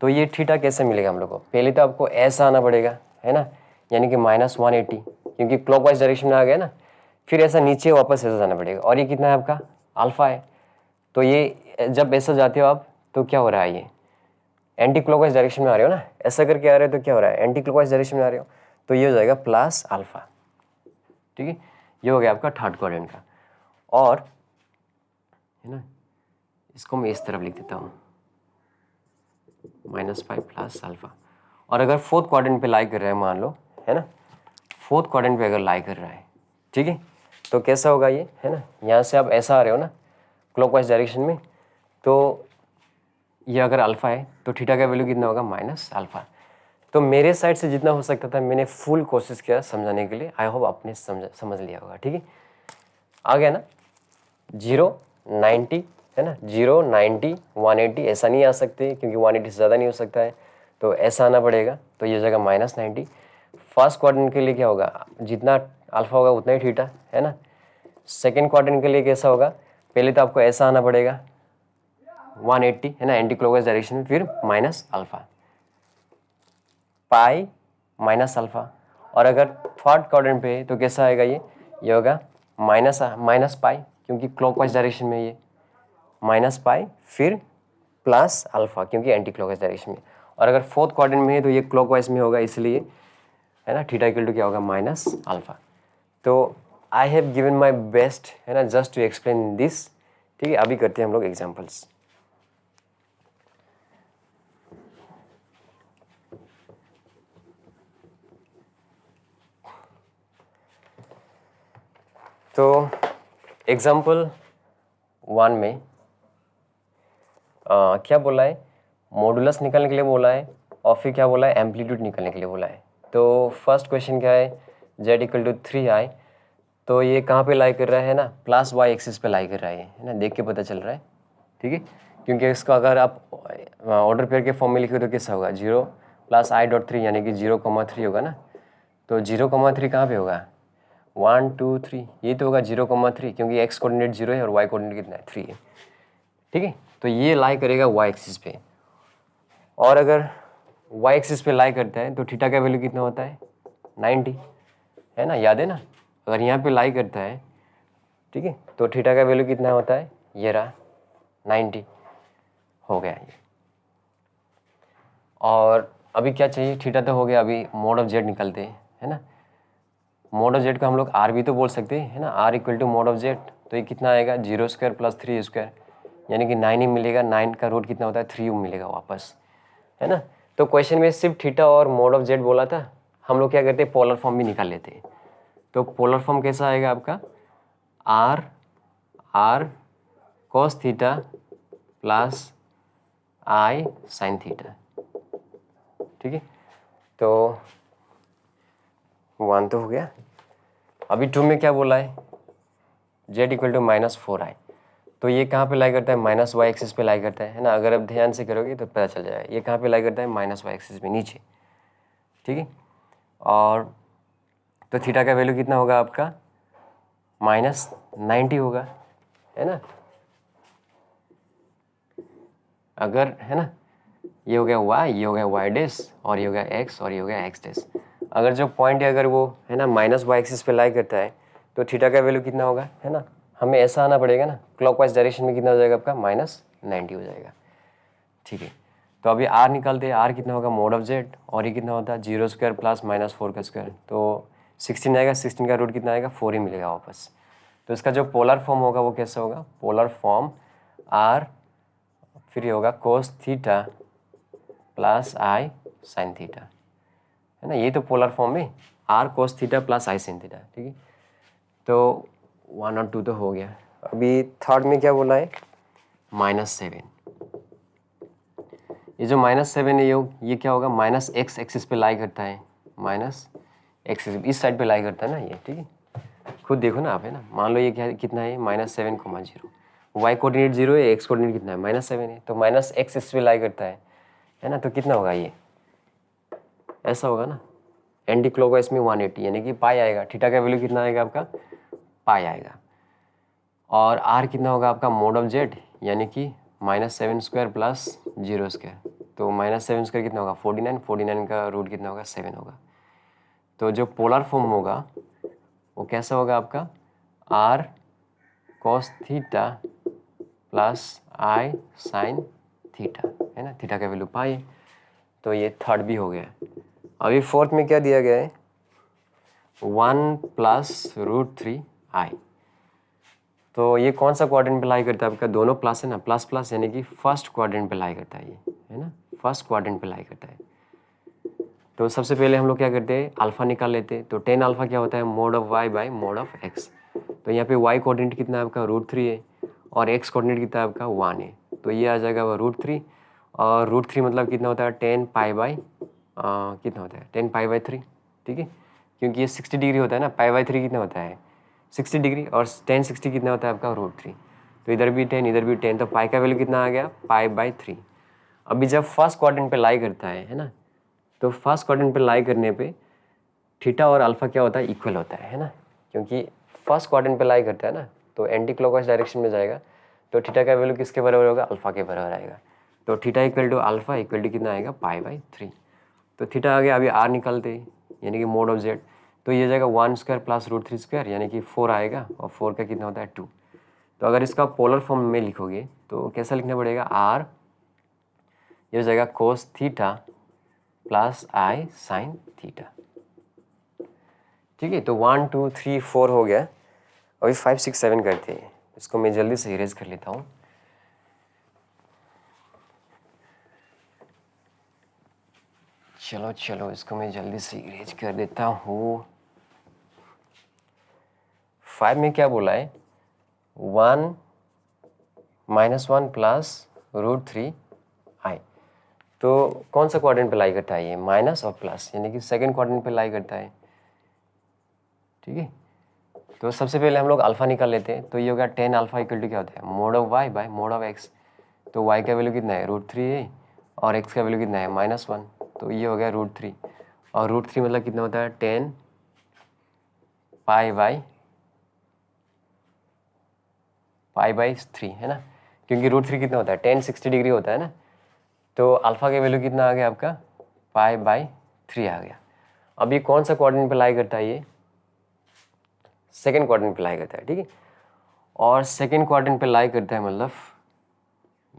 तो ये थीटा कैसे मिलेगा हम लोग को, पहले तो आपको ऐसा आना पड़ेगा, है ना, यानी कि -180, क्योंकि क्लॉकवाइज डायरेक्शन में आ गया ना। फिर ऐसा नीचे वापस ऐसा जाना पड़ेगा, और ये कितना है आपका, अल्फा है। तो ये जब ऐसा जाते हो आप तो क्या हो रहा है, ये एंटी क्लॉकवाइज डायरेक्शन में आ रहे हो ना, ऐसा करके आ रहे हो तो क्या हो रहा है, एंटी क्लॉकवाइज डायरेक्शन में आ रहे हो, तो ये हो जाएगा +अल्फा। ठीक है, ये हो गया आपका थर्ड क्वाड्रेंट का। और, है ना, इसको मैं इस तरफ लिख देता हूँ, -5 +अल्फा। और अगर फोर्थ क्वाड्रेंट पे लाई कर रहा है मान लो, है ना, फोर्थ क्वाड्रेंट पे अगर लाई कर रहा है, ठीक है, तो कैसा होगा ये, है ना, यहाँ से आप ऐसा आ रहे हो ना क्लॉकवाइज डायरेक्शन में, तो ये अगर अल्फा है तो थीटा का वैल्यू कितना होगा, -अल्फा। तो मेरे साइड से जितना हो सकता था मैंने फुल कोशिश किया समझाने के लिए। आई होप आपने समझ लिया होगा। ठीक है, आ गया ना, 0 90, है ना, 0 90 180 ऐसा नहीं आ सकते, क्योंकि 180 से ज़्यादा नहीं हो सकता है, तो ऐसा आना पड़ेगा। तो ये जगह -90। फर्स्ट क्वाड्रेंट के लिए क्या होगा, जितना अल्फा होगा उतना ही थीटा, है ना। सेकेंड क्वाड्रेंट के लिए कैसा होगा, पहले तो आपको ऐसा आना पड़ेगा 180, है ना, एंटी क्लॉकवाइज डायरेक्शन में, फिर -अल्फा, पाई -अल्फा। और अगर थर्ड क्वाड्रेंट पे है तो कैसा आएगा, ये होगा माइनस पाई, क्योंकि क्लॉकवाइज डायरेक्शन में ये -पाई, फिर +अल्फा, क्योंकि एंटी क्लॉकवाइज डायरेक्शन में। और अगर फोर्थ क्वाड्रेंट में है तो ये क्लॉकवाइज में होगा, इसलिए, है ना, थीटा इक्वल टू क्या होगा, -अल्फा। तो I have given my best, है ना, जस्ट टू एक्सप्लेन दिस। ठीक है, अभी करते हैं हम लोग एग्जाम्पल्स। तो एग्जाम्पल 1 में क्या बोला है, मॉडुलस निकालने के लिए बोला है, और फिर क्या बोला है, एम्पलीट्यूड निकालने के लिए बोला है। तो फर्स्ट क्वेश्चन क्या है, z = 3i। तो ये कहाँ पे लाई कर रहा है ना, +y एक्सिस पे लाई कर रहा है ना, देख के पता चल रहा है। ठीक है, क्योंकि इसका अगर आप ऑर्डर पेयर के फॉर्म में लिखे तो कैसा होगा, 0 + i.3 यानी कि 0,3 होगा ना। तो 0,3 कहाँ पे होगा, 1 2 3, ये तो होगा 0,3, क्योंकि x कोऑर्डिनेट 0 है और y कोऑर्डिनेट कितना है, 3 है। ठीक है, तो ये लाई करेगा y एक्सिस पे। और अगर y एक्सिस पे लाई करता है तो थीटा का वैल्यू कितना होता है, 90, है ना, याद है ना। अगर यहाँ पे लाई करता है, ठीक है, तो थीटा का वैल्यू कितना होता है, ये रहा, 90 हो गया ये। और अभी क्या चाहिए, थीटा तो हो गया, अभी मोड ऑफ जेड निकलते हैं, है ना। मोड ऑफ जेड को हम लोग आर भी तो बोल सकते हैं, है ना, r equal to mod of z. तो ये कितना आएगा, 0² + 3² यानी कि 9 ही मिलेगा। 9 का रूट कितना होता है, 3 मिलेगा वापस, है ना। तो क्वेश्चन में सिर्फ थीटा और मोड ऑफ जेड बोला था, हम लोग क्या करते हैं, पोलर फॉर्म भी निकाल लेते हैं। तो पोलर फॉर्म कैसा आएगा आपका, r cos theta plus i sine theta, ठीक है। तो 1 तो हो गया। अभी 2 में क्या बोला है, z इक्वल टू -4i। तो ये कहाँ पे लाई करता है, -y एक्सिस पे लाई करता है ना। अगर आप ध्यान से करोगे तो पता चल जाएगा ये कहाँ पे लाई करता है, -y एक्सिस पे नीचे, ठीक है। और तो थीटा का वैल्यू कितना होगा आपका, -90 होगा, है ना। अगर, है ना, ये हो गया y, ये हो गया y डैश, और ये हो गया x, और ये हो गया x डैश। अगर जो पॉइंट है अगर वो, है ना, -y एक्सिस पे लाई करता है तो थीटा का वैल्यू कितना होगा, है ना। हमें ऐसा आना पड़ेगा ना, क्लॉकवाइज डायरेक्शन में कितना हो जाएगा आपका, -90 हो जाएगा, ठीक है। तो अभी r निकालते हैं, r कितना होगा, मोड ऑफ जेड, और ये कितना होता है, 0² + -4 का स्क्वायर, तो 16 आएगा। 16 का रूट कितना आएगा, 4 ही मिलेगा वापस। तो इसका जो पोलर फॉर्म होगा वो कैसा होगा, पोलर फॉर्म r, फिर ये होगा कोस theta plus i sine theta, है ना। ये तो पोलर फॉर्म में r cos theta plus i sine theta, ठीक है। तो 1 और 2 तो हो गया। अभी थर्ड में क्या बोला है, -7। ये जो -7 है ये क्या होगा, -x एक्सिस पे लाई करता है, -x इस साइड पे लाई करता है ना ये, ठीक है। खुद देखो ना आप, है ना। मान लो ये क्या कितना है, -7,0, y कोऑर्डिनेट 0 है, x कोऑर्डिनेट कितना है, -7 है, तो -x इस पे लाई करता है ना। तो कितना होगा ये, ऐसा होगा ना, एंटी क्लॉकवाइज में 180 यानी कि पाई आएगा। थीटा का वैल्यू कितना आएगा आपका, पाई आएगा। और r कितना होगा आपका, मोड ऑफ जेड, यानी कि -7² + 0²। तो -7² कितना होगा, 49, 49 का रूट कितना होगा, 7 होगा। तो जो पोलर फॉर्म होगा वो कैसा होगा आपका, r cos theta plus i sine theta, है ना। थीटा का वैल्यू पाई, तो ये थर्ड भी हो गया। अभी फोर्थ में क्या दिया गया है, 1 + √3i। तो ये कौन सा क्वाड्रेंट पे लाई करता है आपका, दोनों प्लस है ना, प्लस प्लस यानी कि फर्स्ट क्वाड्रेंट पे लाई करता है ये, है ना, फर्स्ट क्वाड्रेंट पे लाई करता है। तो सबसे पहले हम लोग क्या करते हैं, अल्फा निकाल लेते हैं। तो tan अल्फा क्या होता है, mod of y by mode of x। तो यहाँ पे y कोऑर्डिनेट कितना है आपका, √3 है, और x कोऑर्डिनेट कितना है आपका, 1 है। तो ये आ जाएगा वो √3, और √3 मतलब कितना होता है, tan पाई बाई कितना होता है, tan पाई/3, ठीक है। क्योंकि ये 60 डिग्री होता है ना, पाई/3 कितना होता है, 60 डिग्री, और tan 60 कितना होता है आपका, √3। तो इधर भी 10, इधर भी 10, तो पाई का वैल्यू कितना आ गया, पाई/3। अभी जब फर्स्ट क्वाड्रेंट पे लाई करता है ना, तो फर्स्ट क्वाड्रेंट पे लाई करने पे थीटा और अल्फा क्या होता है, इक्वल होता है ना। क्योंकि फर्स्ट क्वाड्रेंट पे लाई करता है ना, तो एंटी क्लॉकवाइज डायरेक्शन में जाएगा, तो थीटा का वैल्यू किसके बराबर होगा, अल्फा के बराबर आएगा। तो theta equal to alpha equal to कितना आएगा, पाई/3। तो थीटा आ गया। अभी आर निकालते हैं, यानी कि मोड ऑफ जेड। तो ये जाएगा 1² + √3² यानी कि 4 आएगा, और 4 का कितना होता है, 2। तो अगर इसका पोलर फॉर्म में लिखोगे तो कैसा लिखना पड़ेगा, आर, ये हो जाएगा कोस theta plus i sine theta, ठीक है। तो 1 2 3 4 हो गया। अभी 5 6 7 करते हैं। इसको मैं जल्दी से इरेज कर लेता हूँ। चलो इसको मैं जल्दी से इरेज कर देता हूँ। 5 में क्या बोला है, 1 -1 + √3i। तो कौन सा क्वाड्रेंट पे लाई करता है ये, माइनस और प्लस, यानी कि सेकंड क्वाड्रेंट पे लाई करता है, ठीक है। तो सबसे पहले हम लोग अल्फा निकाल लेते हैं। तो ये होगा tan अल्फा इक्वल टू क्या होता है, mod of y by mod of x। तो y का वैल्यू कितना है, √3 है, और x का वैल्यू कितना है, -1। तो ये हो गया √3, और √3 मतलब कितना होता है, tan पाई/3, है ना। क्योंकि √3 कितना होता है, tan 60 डिग्री होता है ना। तो अल्फा का वैल्यू कितना आ गया आपका, पाई/3 आ गया। अब ये कौन सा क्वाड्रेंट पे लाई करता है, ये सेकंड क्वाड्रेंट पे लाई करता है, ठीक है। और सेकंड क्वाड्रेंट पे लाई करता है मतलब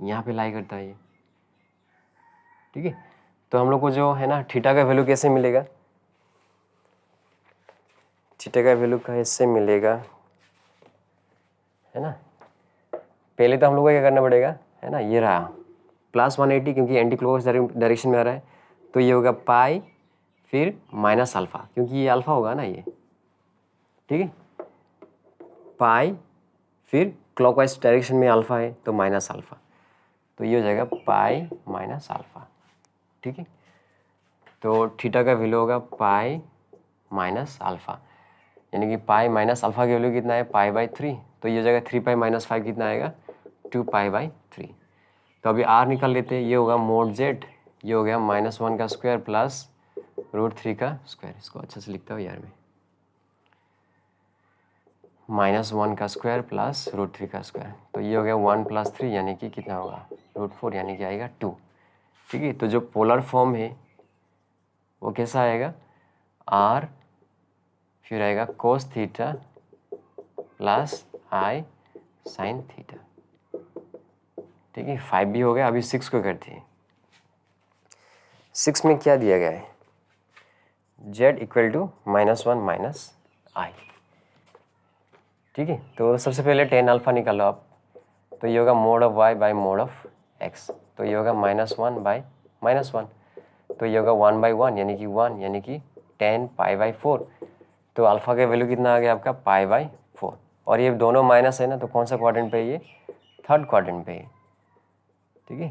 यहाँ पे लाई करता है ये, ठीक है। तो हम लोग को जो है ना थीटा का वैल्यू कैसे मिलेगा, थीटा का वैल्यू कैसे मिलेगा, है ना। पहले तो हम लोग को क्या करना पड़ेगा, है ना, ये रहा +180 क्योंकि एंटी क्लॉकवाइज डायरेक्शन में आ रहा है, तो ये होगा पाई फिर माइनस अल्फ़ा, क्योंकि ये अल्फ़ा होगा ना ये, ठीक है। पाई फिर क्लॉकवाइज डायरेक्शन में अल्फ़ा है तो माइनस अल्फ़ा, तो ये हो जाएगा पाई माइनस अल्फ़ा, ठीक है। तो थीटा का वैल्यू होगा पाई माइनस अल्फ़ा, यानी कि पाई माइनस अल्फ़ा की वैल्यू कितना है, पाई/3, तो ये हो जाएगा 3π - 5 कितना आएगा, 2π/3। तो अभी r निकाल लेते हैं, ये होगा mod z, ये हो गया -1 का स्क्वायर प्लस √3 का स्क्वायर, इसको अच्छे से लिखता हूँ यार मैं, -1 का स्क्वायर प्लस √3 का स्क्वायर, तो ये हो गया 1 + 3 यानी कि कितना होगा, √4 यानी कि आएगा 2, ठीक है। तो जो पोलर फॉर्म है वो कैसा आएगा, r फिर आएगा cos theta plus i sin theta, ठीक है। 5 भी हो गया, अभी 6 को करते हैं। 6 में क्या दिया गया है, z = -1 - i, ठीक है। तो सबसे पहले tan अल्फ़ा निकालो आप, तो ये होगा mod of y by mod of x, तो ये होगा -1 बाई -1, तो ये होगा 1/1 यानी कि 1 यानी कि tan π/4, तो अल्फ़ा का वैल्यू कितना आ गया आपका π/4, और ये दोनों माइनस है ना, तो कौन सा क्वाड्रेंट पे है ये, थर्ड क्वाड्रेंट पे है, ठीक है।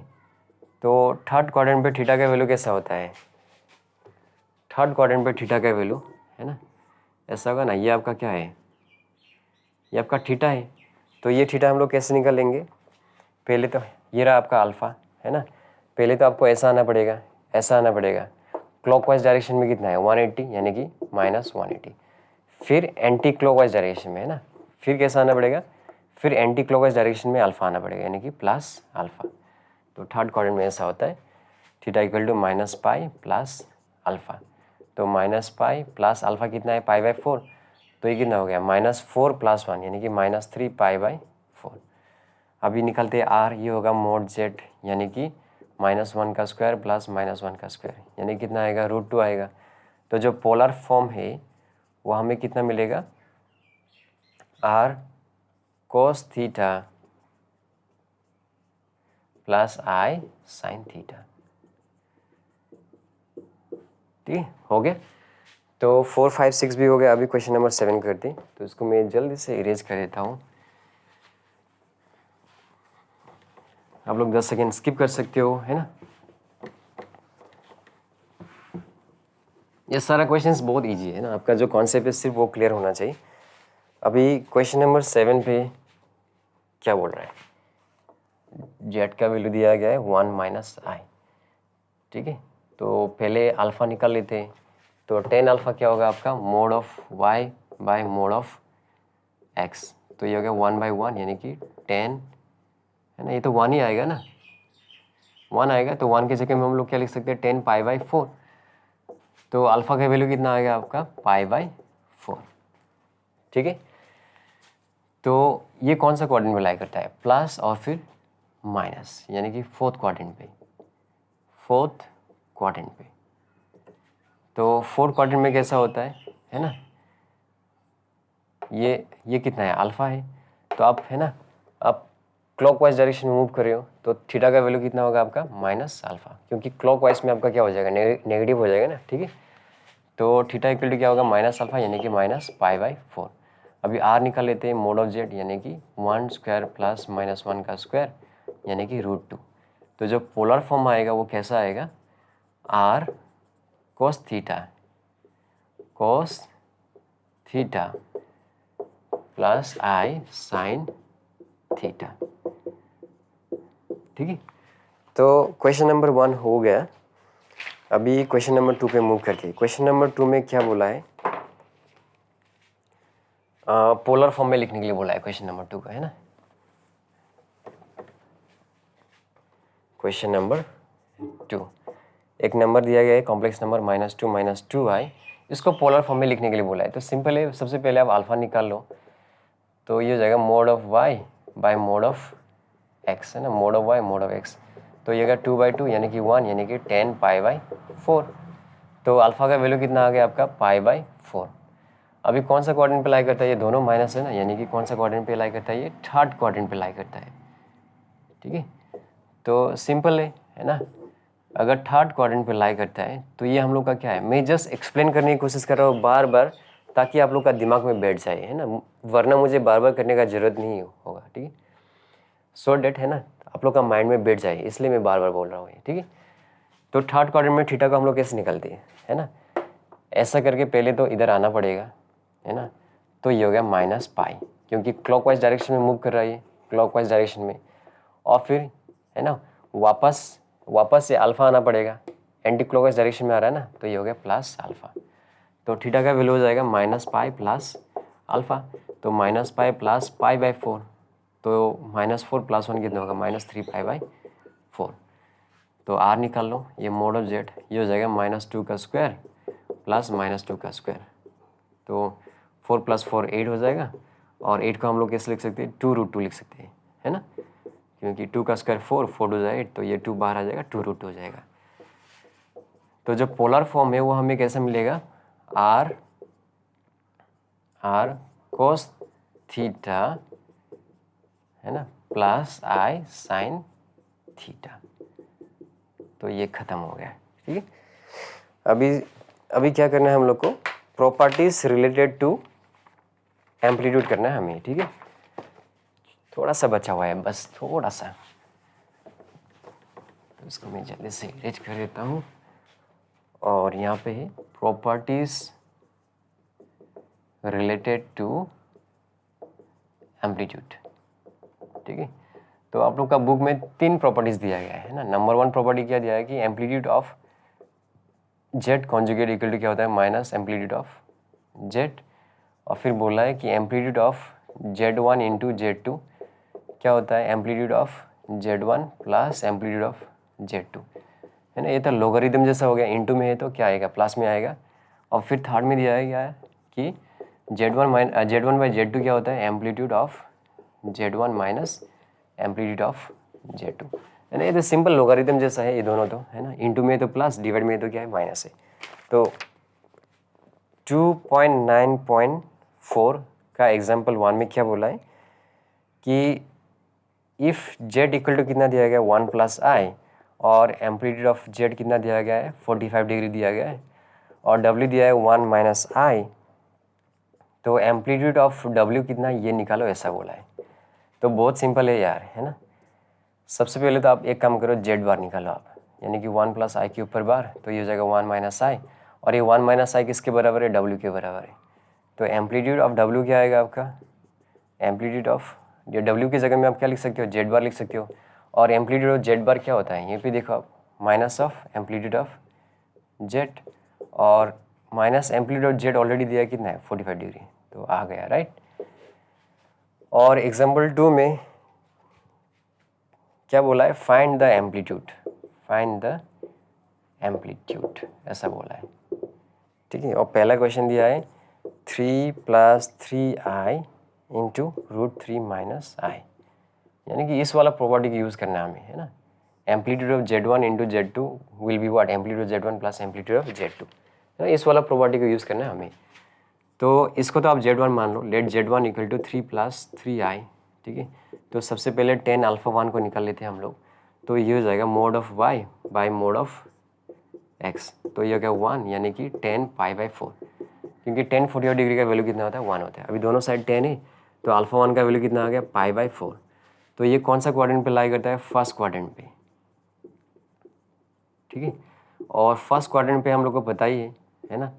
तो थर्ड क्वाड्रेंट पे थीटा का वैल्यू कैसा होता है, थर्ड क्वाड्रेंट पे थीटा का वैल्यू, है ना, ऐसा होगा ना, ये आपका क्या है, ये आपका थीटा है, तो ये थीटा हम लोग कैसे निकालेंगे, पहले तो ये रहा आपका अल्फ़ा, है ना, पहले तो आपको ऐसा आना पड़ेगा, ऐसा आना पड़ेगा, क्लॉकवाइज डायरेक्शन में कितना है 180 यानी कि -180, फिर एंटी क्लॉकवाइज डायरेक्शन में, है ना, फिर कैसा आना पड़ेगा, फिर एंटी क्लॉकवाइज डायरेक्शन में अल्फ़ा आना पड़ेगा यानी कि प्लस अल्फ़ा, तो थर्ड क्वाड्रेंट में ऐसा होता है, थीटा = -π प्लस अल्फ़ा, तो -π प्लस अल्फ़ा कितना है π/4, तो ये कितना हो गया -4 + 1 यानी कि -3π/4। अभी निकलते हैं r, ये होगा mod z यानी कि -1 का स्क्वायर प्लस -1 का स्क्वायर यानी कितना आएगा, √2 आएगा। तो जो पोलर फॉर्म है वो हमें कितना मिलेगा, r cos theta plus i sin theta, ठीक है, हो गया। तो 4, 5, 6 भी हो गया, अभी क्वेश्चन नंबर 7 करते हैं, तो इसको मैं जल्दी से इरेज कर देता हूँ, आप लोग 10 सेकेंड स्किप कर सकते हो, है ना। ये सारा क्वेश्चंस बहुत इजी है ना, आपका जो कॉन्सेप्ट है सिर्फ वो क्लियर होना चाहिए। अभी क्वेश्चन नंबर 7 पे क्या बोल रहा है, जेड का वैल्यू दिया गया है 1 - i, ठीक है। तो पहले अल्फ़ा निकाल लेते हैं, तो tan अल्फ़ा क्या होगा आपका, mod of y by mod of x, तो ये हो गया 1/1 यानी कि tan, है ना, ये तो 1 ही आएगा ना, 1 आएगा, तो 1 की जगह में हम लोग क्या लिख सकते हैं, tan π/4, तो अल्फ़ा का वैल्यू कितना आएगा आपका π/4, ठीक है। तो ये कौन सा क्वाड्रेंट में लाई करता है, प्लस और फिर माइनस यानी कि फोर्थ क्वाड्रेंट पे, फोर्थ क्वाड्रेंट पे, तो फोर्थ क्वाड्रेंट में कैसा होता है ना, ये कितना है, अल्फ़ा है, तो आप, है ना, आप क्लॉकवाइज डायरेक्शन में मूव कर रहे हो, तो थीटा का वैल्यू कितना होगा आपका -अल्फ़ा, क्योंकि क्लॉकवाइज में आपका क्या हो जाएगा, नेगेटिव हो जाएगा ना, ठीक है। तो थीटा = क्या होगा, -अल्फ़ा यानी कि -π/4। अभी r निकाल लेते हैं, mod ऑफ z यानी कि 1 स्क्वायर प्लस -1 का स्क्वायर यानी कि √2, तो जो पोलर फॉर्म आएगा वो कैसा आएगा, r cos theta plus i sin theta, ठीक है। तो क्वेश्चन नंबर 1 हो गया, अभी क्वेश्चन नंबर 2 पे मूव करके, क्वेश्चन नंबर 2 में क्या बोला है, पोलर फॉर्म में लिखने के लिए बोला है क्वेश्चन नंबर 2 का, है ना। क्वेश्चन नंबर 2, एक नंबर दिया गया है कॉम्प्लेक्स नंबर -2 - 2i, इसको पोलर फॉर्म में लिखने के लिए बोला है, तो सिंपल है, सबसे पहले आप अल्फ़ा निकाल लो, तो ये हो जाएगा mod of y by mod of x है ना, mod of y mod of x. तो ये अगर 2/2 यानी कि 1 यानी कि 10π/4। तो अल्फ़ा का वैल्यू कितना आ गया आपका π/4। अभी कौन सा क्वाड्रेंट पे लाई करता है, ये दोनों माइनस है ना, यानी कि कौन सा क्वाड्रेंट पे लाई करता है, ये थर्ड क्वाड्रेंट पे लाई करता है। ठीक है, तो सिंपल है ना, अगर थर्ड क्वाड्रेंट पे लाई करता है तो ये हम लोग का क्या है, मैं जस्ट एक्सप्लेन करने की कोशिश कर रहा हूँ बार बार, ताकि आप लोग का दिमाग में बैठ जाए, है ना, वरना मुझे बार बार करने का ज़रूरत नहीं होगा। ठीक है, सो डेट है ना, आप लोग का माइंड में बैठ जाए, इसलिए मैं बार बार बोल रहा हूँ। ठीक है, तो थर्ड क्वाड्रेंट में थीटा को हम लोग कैसे निकलते हैं, है ना, ऐसा करके पहले तो इधर आना पड़ेगा, है ना। तो ये हो गया -π, क्योंकि क्लॉकवाइज डायरेक्शन में मूव कर रहा है, क्लॉकवाइज डायरेक्शन में। और फिर है ना, वापस से अल्फ़ा आना पड़ेगा, एंटी क्लॉकवाइज डायरेक्शन में आ रहा है ना, तो ये हो गया +α। तो थीटा का वैल्यू हो जाएगा -π प्लस अल्फ़ा। तो -π प्लस π/4, तो -4 + 1 कितना होगा, -3π/4। तो r निकाल लो, ये मोड ऑफ z, ये हो जाएगा -2 का स्क्वायर प्लस -2 का स्क्वायर। तो 4 + 4 8 हो जाएगा, और 8 को हम लोग कैसे लिख सकते हैं, 2√2 लिख सकते हैं, है ना, क्योंकि 2 का स्क्वायर 4, 4 हो जाएगा 8, तो ये 2 बाहर आ जाएगा, 2√2 हो जाएगा। तो जो पोलर फॉर्म है वो हमें कैसा मिलेगा, r cos थीटा, है ना, प्लस i sin थीटा। तो ये खत्म हो गया। ठीक है, अभी क्या करना है हम लोग को, प्रॉपर्टीज रिलेटेड टू एम्पलीट्यूड करना है हमें। ठीक है, थोड़ा सा बचा हुआ है, बस थोड़ा सा, तो इसको मैं जल्दी से इरेज कर देता हूँ। और यहाँ पे है प्रॉपर्टीज रिलेटेड टू एम्पलीट्यूड। ठीक है, तो आप लोग का बुक में 3 प्रॉपर्टीज दिया गया है ना। नंबर 1 प्रॉपर्टी क्या दिया है कि amplitude of z conjugate equal to क्या होता है, माइनस एम्पलीट्यूड ऑफ जेड। और फिर बोला है कि amplitude of Z1 into Z2 क्या होता है, amplitude of Z1 plus amplitude of Z2, है ना। ये तो लोगरिथम जैसा हो गया, इंटू में है तो क्या आएगा, प्लस में आएगा। और फिर थर्ड में दिया है क्या है कि Z1/Z2 क्या होता है, amplitude of Z1 minus amplitude of Z2, है ना। ये तो सिंपल लोगरिथम जैसा है ये दोनों, तो है ना, इंटू में है तो प्लस, डिवाइड में है तो क्या है, माइनस है। तो 2.9.4 का एग्जाम्पल 1 में क्या बोला है कि इफ़ Z इक्वल टू कितना दिया गया है, 1 + i, और एम्पलीट्यूड ऑफ Z कितना दिया गया है, 45 डिग्री दिया गया है, और W दिया है 1 - i, तो एम्पलीट्यूड ऑफ W कितना, ये निकालो, ऐसा बोला है। तो बहुत सिंपल है यार, है ना। सबसे पहले तो आप एक काम करो, Z बार निकालो आप, यानी कि 1 + i के ऊपर बार, तो ये हो जाएगा 1 - i, और ये 1 - i किसके बराबर है, W के बराबर है। तो एम्पलीट्यूड ऑफ W क्या आएगा आपका, एम्पलीट्यूड ऑफ, ये W की जगह में आप क्या लिख सकते हो, Z बार लिख सकते हो। और एम्पलीट्यूड ऑफ Z बार क्या होता है, ये पे देखो आप, minus of amplitude of Z, और minus amplitude of Z already दिया कितना है, 45 डिग्री, तो आ गया, राइट। और एग्जाम्पल 2 में क्या बोला है, find the amplitude, find the amplitude, ऐसा बोला है। ठीक है, और पहला क्वेश्चन दिया है 3 + 3i इंटू √3 - i, यानी कि इस वाला प्रॉपर्टी का यूज़ करना है हमें, है ना। Amplitude of Z1 into Z2 will be what, amplitude of Z1 plus amplitude of Z2, है ना। इस वाला प्रॉपर्टी का यूज़ करना है हमें। तो इसको तो आप Z1 मान लो, late Z1 equal to 3 + 3i। ठीक है, तो सबसे पहले tan α1 को निकाल लेते हैं हम लोग। तो ये हो जाएगा mode of y by mode of x, तो ये हो गया 1, यानी कि 10π/4, क्योंकि tan 45 डिग्री का वैल्यू कितना होता है, 1 होता है। अभी दोनों साइड 10 है, तो α1 का वैल्यू कितना आ गया, π/4। तो ये कौन सा क्वाड्रेंट पे लाई करता है, फर्स्ट क्वाड्रेंट पे। ठीक है, और फर्स्ट क्वाड्रेंट पे हम लोग को पता ही है ना,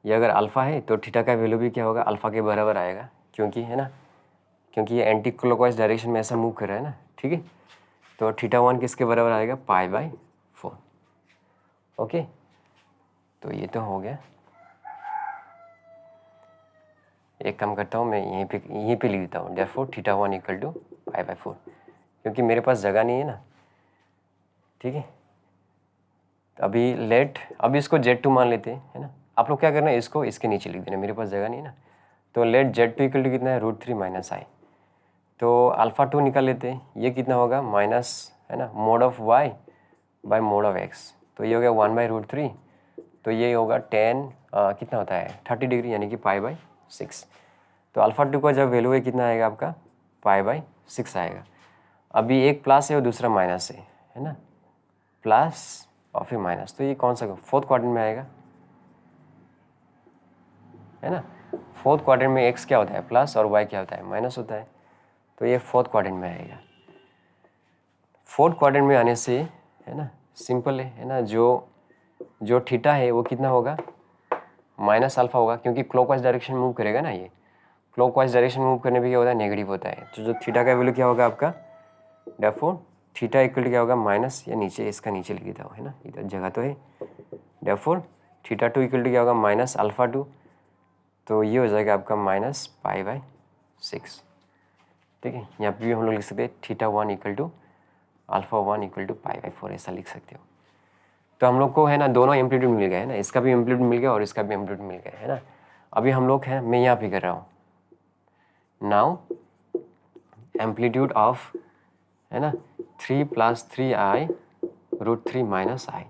ये अगर अल्फ़ा है तो थीटा का वैल्यू भी क्या होगा, अल्फ़ा के बराबर आएगा, क्योंकि है ना, क्योंकि ये एंटी क्लॉकवाइज डायरेक्शन में ऐसा मूव कर रहा है ना। ठीक है, तो θ1 किसके बराबर आएगा, π/4। ओके, तो ये तो हो गया। एक काम करता हूँ, मैं यहीं पे लिख देता हूँ, देयरफॉर θ1 इक्वल टू π/4, क्योंकि मेरे पास जगह नहीं है ना। ठीक है, अभी इसको Z2 मान लेते हैं, है ना। आप लोग क्या करना है, इसको इसके नीचे लिख देना, मेरे पास जगह नहीं है ना। तो लेट Z2 इक्वल टू कितना है, √3 - i। तो अल्फ़ा 2 निकाल लेते हैं, ये कितना होगा माइनस, है ना, mod of y by mod of x, तो ये हो गया 1/√3, तो ये होगा 10 कितना होता है 30 डिग्री यानी कि π/6। तो अल्फ़ा 2 का जब वैल्यू है कितना आएगा आपका π/6 आएगा। अभी एक प्लस है और दूसरा माइनस है ना, प्लस और फिर माइनस, तो ये कौन सा फोर्थ क्वाड्रेंट में आएगा, है ना। फोर्थ क्वाड्रेंट में एक्स क्या होता है प्लस और वाई क्या होता है माइनस होता है, तो ये फोर्थ क्वाड्रेंट में आएगा। फोर्थ क्वाड्रेंट में आने से, है ना, सिंपल है ना, जो थीटा है वो कितना होगा माइनस अल्फा होगा, क्योंकि क्लॉकवाइज डायरेक्शन मूव करेगा ना, ये क्लॉकवाइज डायरेक्शन मूव करने पे क्या होता है नेगेटिव होता है, तो जो थीटा का वैल्यू क्या होगा आपका, देयरफॉर थीटा इक्वल टू क्या होगा माइनस, या नीचे इसका नीचे लिख देता हूँ, है ना, इधर जगह तो है, देयरफॉर थीटा 2 इक्वल टू क्या होगा माइनस अल्फा 2, तो ये हो जाएगा आपका माइनस π/6। ठीक है, यहाँ पे भी हम लोग लिख सकते हैं theta 1 equal to alpha 1 equal to π/4 ऐसा लिख सकते हो। तो हम लोग को, है ना, दोनों एम्पलीट्यूड मिल गए, है ना, इसका भी एम्पलीट्यूड मिल गया और इसका भी एम्पलीट्यूड मिल गया, है ना। अभी हम लोग हैं, मैं यहाँ पे कर रहा हूँ नाउ एम्पलीट्यूड ऑफ, है ना, 3 + 3i√3 - i।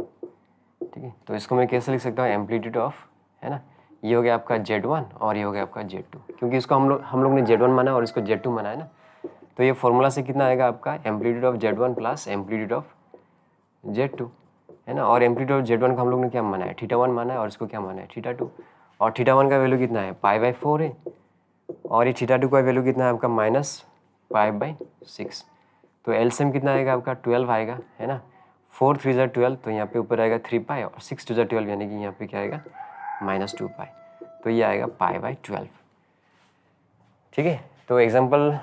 ठीक है, तो इसको मैं कैसे लिख सकता हूँ एम्पलीट्यूड ऑफ, है ना, ये हो गया आपका Z1 और ये हो गया आपका Z2, क्योंकि इसको हम लोग ने Z1 माना और इसको Z2 माना है ना, तो ये फॉर्मूला से कितना आएगा आपका amplitude of Z1 plus amplitude of Z2, है ना। और एम्पलीट्यूड ऑफ Z1 का हम लोग ने क्या माना है थीटा 1 माना है और इसको क्या माना है थीटा 2, और थीटा 1 का वैल्यू कितना है π/4 है, और ये थीटा 2 का वैल्यू कितना है आपका माइनस π/6, तो एलसीएम कितना आएगा आपका 12 आएगा, है ना। 4 3 ज़ा 12, तो यहाँ पे ऊपर आएगा 3π और 6 2 ज़ा 12 यानी कि यहाँ पे क्या आएगा -2π, तो ये आएगा π/12। ठीक है, तो एग्जांपल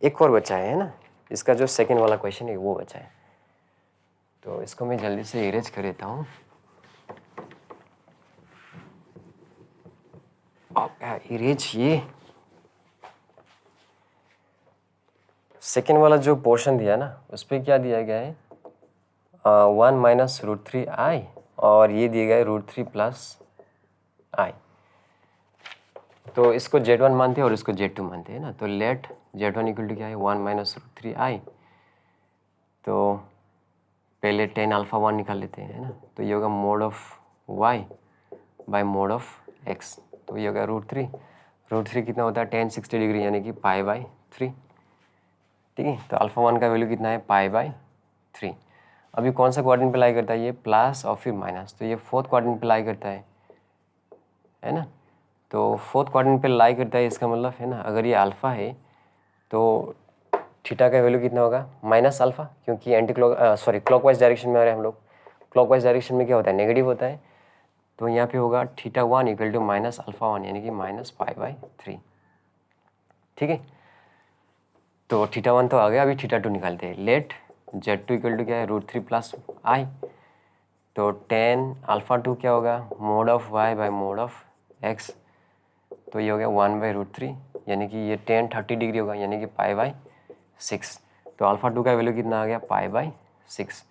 एक और बचा है ना, इसका जो सेकंड वाला क्वेश्चन है वो बचा है, तो इसको मैं जल्दी से इरेज कर देता हूँ। इरेज ये सेकेंड वाला जो पोर्शन दिया ना उस पर क्या दिया गया है 1 - √3i और ये दिया गया है √3 + i। तो इसको Z1 मानते हैं और इसको Z2 मानते हैं ना, तो लेट Z1 इक्वल टू क्या है 1 - √3i, तो पहले tan अल्फा 1 निकाल लेते हैं, है ना, तो ये होगा mod of y by mod of x, तो ये होगा √3 कितना होता है tan 60 डिग्री यानी कि π/3। ठीक है, तो अल्फा 1 का वैल्यू कितना है π/3। अभी कौन सा क्वाड्रेंट पे लाई करता है ये प्लस और फिर माइनस, तो ये फोर्थ क्वाड्रेंट पे लाई करता है ना, तो फोर्थ क्वाड्रेंट पे लाई करता है, इसका मतलब है ना अगर ये अल्फ़ा है तो थीटा का वैल्यू कितना होगा माइनस अल्फ़ा, क्योंकि क्लॉकवाइज डायरेक्शन में आ रहे हैं हम लोग, क्लॉकवाइज डायरेक्शन में क्या होता है नेगेटिव होता है, तो यहाँ पे होगा theta 1 equal to minus alpha 1 यानी कि माइनस π/3। ठीक है, तो थीटा 1 तो आ गया, अभी थीटा 2 निकालते हैं। लेट Z2 इक्वल टू क्या है √3 + i, तो tan अल्फ़ा 2 क्या होगा mod of y by mod of x, तो ये हो गया 1/√3 यानी कि ये tan 30 डिग्री होगा यानी कि π/6, तो अल्फ़ा 2 का वैल्यू कितना आ गया π/6।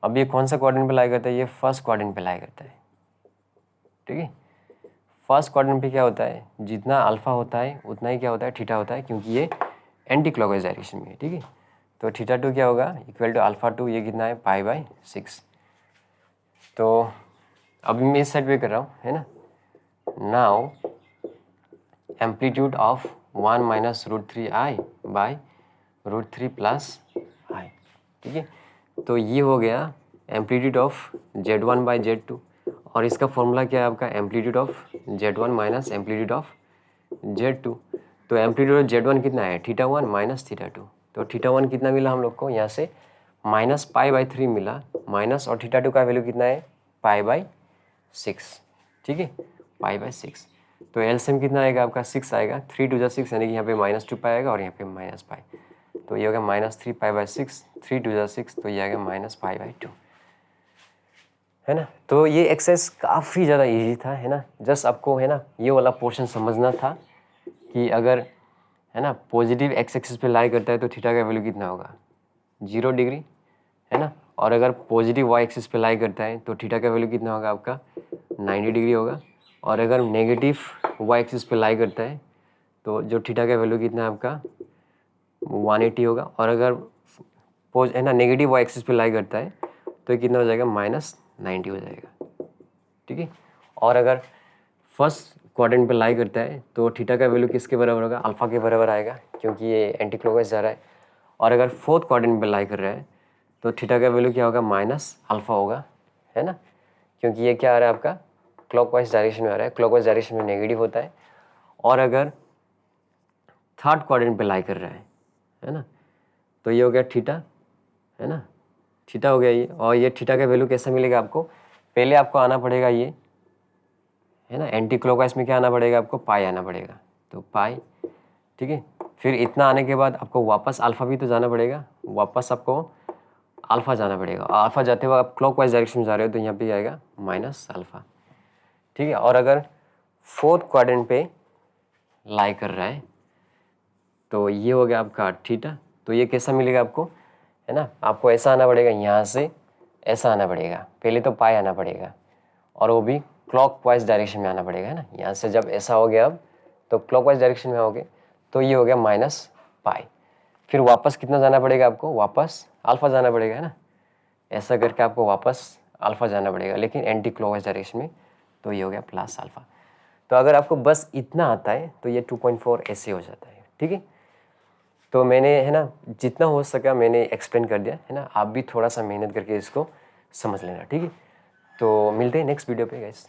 अब ये कौन सा क्वाड्रेंट पे लाई करता है ये फर्स्ट क्वाड्रेंट पे लाई करता है। ठीक है, फर्स्ट क्वाड्रेंट पे क्या होता है जितना अल्फ़ा होता है उतना ही क्या होता है थीटा होता है, क्योंकि ये एंटी क्लॉकवाइज डायरेक्शन में है। ठीक है, तो थीटा 2 क्या होगा इक्वल टू अल्फ़ा 2, ये कितना है π/6। तो अभी मैं इस साइड पे कर रहा हूँ, है ना। Now amplitude of 1 - √3i by √3 + i। ठीक है, तो ये हो गया amplitude of Z1 bye Z2, और इसका फॉर्मूला क्या है आपका amplitude of Z1 minus amplitude of Z2, तो एम्पलीट्यूड ऑफ Z1 कितना है थीटा 1 माइनस थीटा 2, तो थीटा 1 कितना मिला हम लोग को यहाँ से -π/3 मिला, माइनस और थीटा 2 का वैल्यू कितना है π/6। ठीक है, π/6, तो एलसीएम कितना आएगा आपका 6 आएगा, 3 2 6 यानी कि यहाँ पे -2π आएगा और यहाँ पे -π, तो ये होगा -3π/6, 3 2 6, तो ये आएगा -π/2, है ना। तो ये एक्सरसाइज काफ़ी ज़्यादा इजी था, है ना। जस्ट आपको, है ना, ये वाला पोर्शन समझना था कि अगर, है ना, पॉजिटिव एक्स एक्सिस पे लाई करता है तो थीटा का वैल्यू कितना होगा 0 डिग्री, है ना, और अगर पॉजिटिव वाई एक्सिस पे लाई करता है तो थीटा का वैल्यू कितना होगा आपका 90 डिग्री होगा, और अगर नेगेटिव वाई एक्सिस पे लाई करता है तो जो थीटा का वैल्यू कितना है आपका 180 होगा, और अगर पोज है ना नेगेटिव वाई एक्सिस पे लाई करता है तो ये कितना हो जाएगा, -90 हो जाएगा, ठीक है। और अगर फर्स्ट क्वाड्रेंट पे लाई करता है तो थीटा का वैल्यू किसके बराबर होगा, अल्फा के बराबर आएगा, क्योंकि ये एंटी क्लॉकवाइज जा रहा है। और अगर फोर्थ क्वाड्रेंट पे लाई कर रहा है तो थीटा का वैल्यू क्या होगा, -अल्फा होगा, है ना, क्योंकि ये क्या आ रहा है आपका, क्लॉकवाइज डायरेक्शन में आ रहा है, क्लॉकवाइज डायरेक्शन में नेगेटिव होता है। और अगर थर्ड क्वाड्रेंट पे लाई कर रहा है ना, तो ये हो गया थीटा, है ना, थीटा हो गया ये। और ये थीटा का वैल्यू कैसा मिलेगा आपको, पहले आपको आना पड़ेगा ये, है ना, एंटी क्लॉकवाइज में क्या आना पड़ेगा आपको, पाई आना पड़ेगा, तो पाई, ठीक है। फिर इतना आने के बाद आपको वापस अल्फ़ा भी तो जाना पड़ेगा, वापस आपको अल्फ़ा जाना पड़ेगा, अल्फ़ा जाते हुए आप क्लॉकवाइज डायरेक्शन में जा रहे हो तो यहाँ पे आएगा -अल्फ़ा, ठीक है। और अगर फोर्थ क्वाड्रेंट पे लाई कर रहा है तो ये हो गया आपका थीटा, तो ये कैसा मिलेगा आपको, है ना, आपको ऐसा आना पड़ेगा, यहाँ से ऐसा आना पड़ेगा, पहले तो पाई आना पड़ेगा, और वो भी क्लॉकवाइज डायरेक्शन में आना पड़ेगा, है ना। यहाँ से जब ऐसा हो गया अब तो क्लॉकवाइज डायरेक्शन में आओगे तो ये हो गया -पाई। फिर वापस कितना जाना पड़ेगा आपको, वापस अल्फ़ा जाना पड़ेगा, है ना, ऐसा करके आपको वापस अल्फ़ा जाना पड़ेगा, लेकिन एंटी क्लॉकवाइज डायरेक्शन में, तो ये हो गया +अल्फ़ा। तो अगर आपको बस इतना आता है तो ये 2.4 ऐसे हो जाता है, ठीक है। तो मैंने, है ना, जितना हो सका मैंने एक्सप्लेन कर दिया, है ना, आप भी थोड़ा सा मेहनत करके इसको समझ लेना, ठीक है। तो मिलते हैं नेक्स्ट वीडियो पे गाइस।